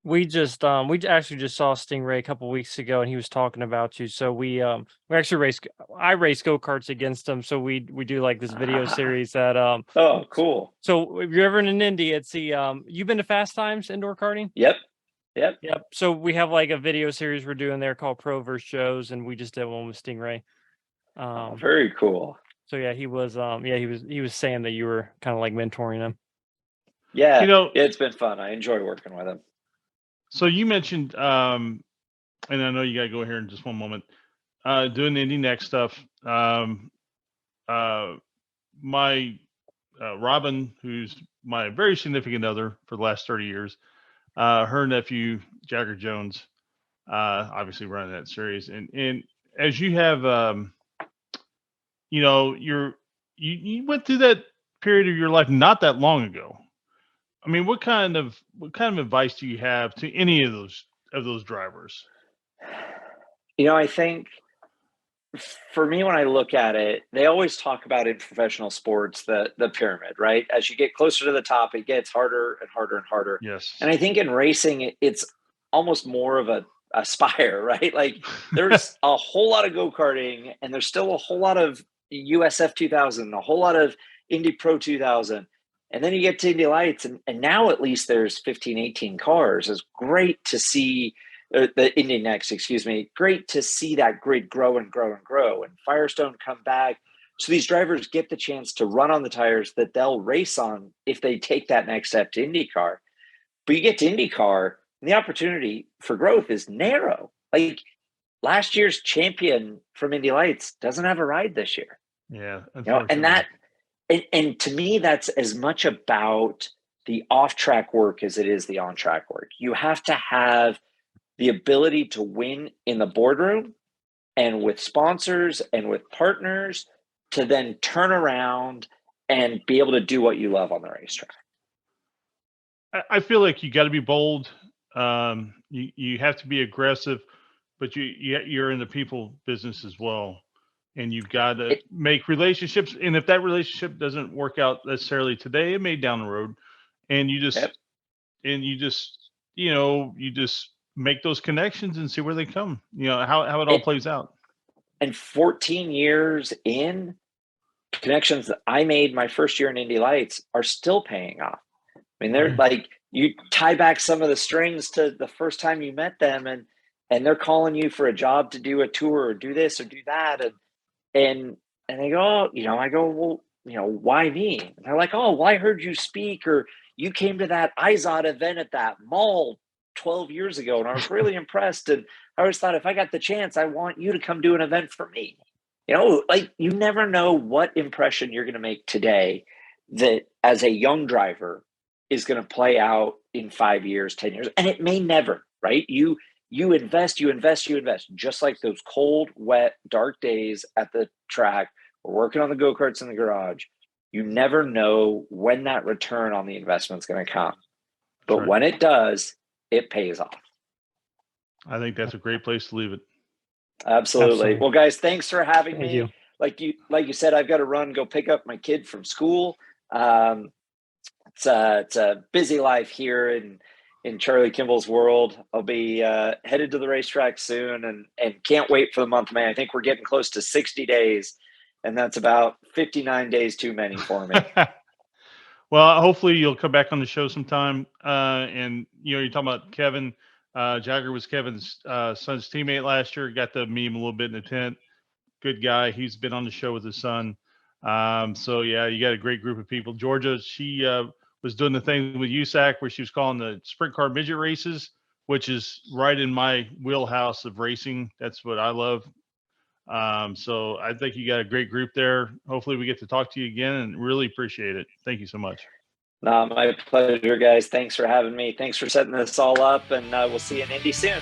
[SPEAKER 3] We actually just saw Stingray a couple weeks ago, and he was talking about you. So we actually I race go-karts against him. So we do like this video series that
[SPEAKER 4] oh, cool.
[SPEAKER 3] So if you're ever in an Indy, it's you've been to Fast Times indoor karting?
[SPEAKER 4] Yep.
[SPEAKER 3] So we have like a video series we're doing there called Pro vs. Joes, and we just did one with Stingray.
[SPEAKER 4] Very cool.
[SPEAKER 3] So yeah, he was saying that you were kind of like mentoring him.
[SPEAKER 4] Yeah, it's been fun. I enjoy working with him.
[SPEAKER 2] So you mentioned, and I know you got to go here in just one moment, doing the Indy Next stuff. My Robin, who's my very significant other for the last 30 years, her nephew, Jagger Jones, obviously running that series. And as you have, you went through that period of your life not that long ago. I mean, what kind of advice do you have to any of those drivers?
[SPEAKER 4] I think for me, when I look at it, they always talk about in professional sports the pyramid, right? As you get closer to the top, it gets harder and harder and harder.
[SPEAKER 2] Yes.
[SPEAKER 4] And I think in racing, it's almost more of a spire, right? Like there's a whole lot of go-karting, and there's still a whole lot of USF 2000, a whole lot of Indy Pro 2000. And then you get to Indy Lights, and now at least there's 15, 18 cars. It's great to see the Indy Next, excuse me. Great to see that grid grow and grow and grow, and Firestone come back. So these drivers get the chance to run on the tires that they'll race on if they take that next step to IndyCar. But you get to IndyCar, and the opportunity for growth is narrow. Like last year's champion from Indy Lights doesn't have a ride this year.
[SPEAKER 2] Yeah,
[SPEAKER 4] and to me, that's as much about the off-track work as it is the on-track work. You have to have the ability to win in the boardroom and with sponsors and with partners to then turn around and be able to do what you love on the racetrack.
[SPEAKER 2] I feel like you got to be bold. You have to be aggressive, but you're in the people business as well. And you've got to make relationships. And if that relationship doesn't work out necessarily today, it may down the road. And you just, you just make those connections and see where they come, how it all plays out.
[SPEAKER 4] And 14 years in, connections that I made my first year in Indy Lights are still paying off. I mean, they're like, you tie back some of the strings to the first time you met them, and they're calling you for a job to do a tour or do this or do that. And they go, I go, well, why me? And they're like, oh, well, I heard you speak, or you came to that IZOD event at that mall 12 years ago, and I was really impressed. And I always thought, if I got the chance, I want you to come do an event for me. Like you never know what impression you're going to make today that as a young driver is going to play out in 5 years, 10 years. And it may never, right? You invest, just like those cold, wet, dark days at the track. We're working on the go-karts in the garage. You never know when that return on the investment is going to come. But when it does, it pays off.
[SPEAKER 2] I think that's a great place to leave it.
[SPEAKER 4] Absolutely. Well, guys, thanks for having me.
[SPEAKER 3] You.
[SPEAKER 4] Like you said, I've got to run, go pick up my kid from school. It's a busy life here in Charlie Kimball's world. I'll be headed to the racetrack soon, and can't wait for the month of May. I think we're getting close to 60 days, and that's about 59 days too many for me.
[SPEAKER 2] Well, hopefully you'll come back on the show sometime. And you're talking about Kevin. Jagger was Kevin's son's teammate last year. Got to meet him a little bit in the tent. Good guy. He's been on the show with his son. So yeah, you got a great group of people. Georgia, she was doing the thing with USAC where she was calling the sprint car midget races, which is right in my wheelhouse of racing. That's what I love. So I think you got a great group there. Hopefully we get to talk to you again, and really appreciate it. Thank you so much.
[SPEAKER 4] No, my pleasure, guys. Thanks for having me. Thanks for setting this all up, and we'll see you in Indy soon.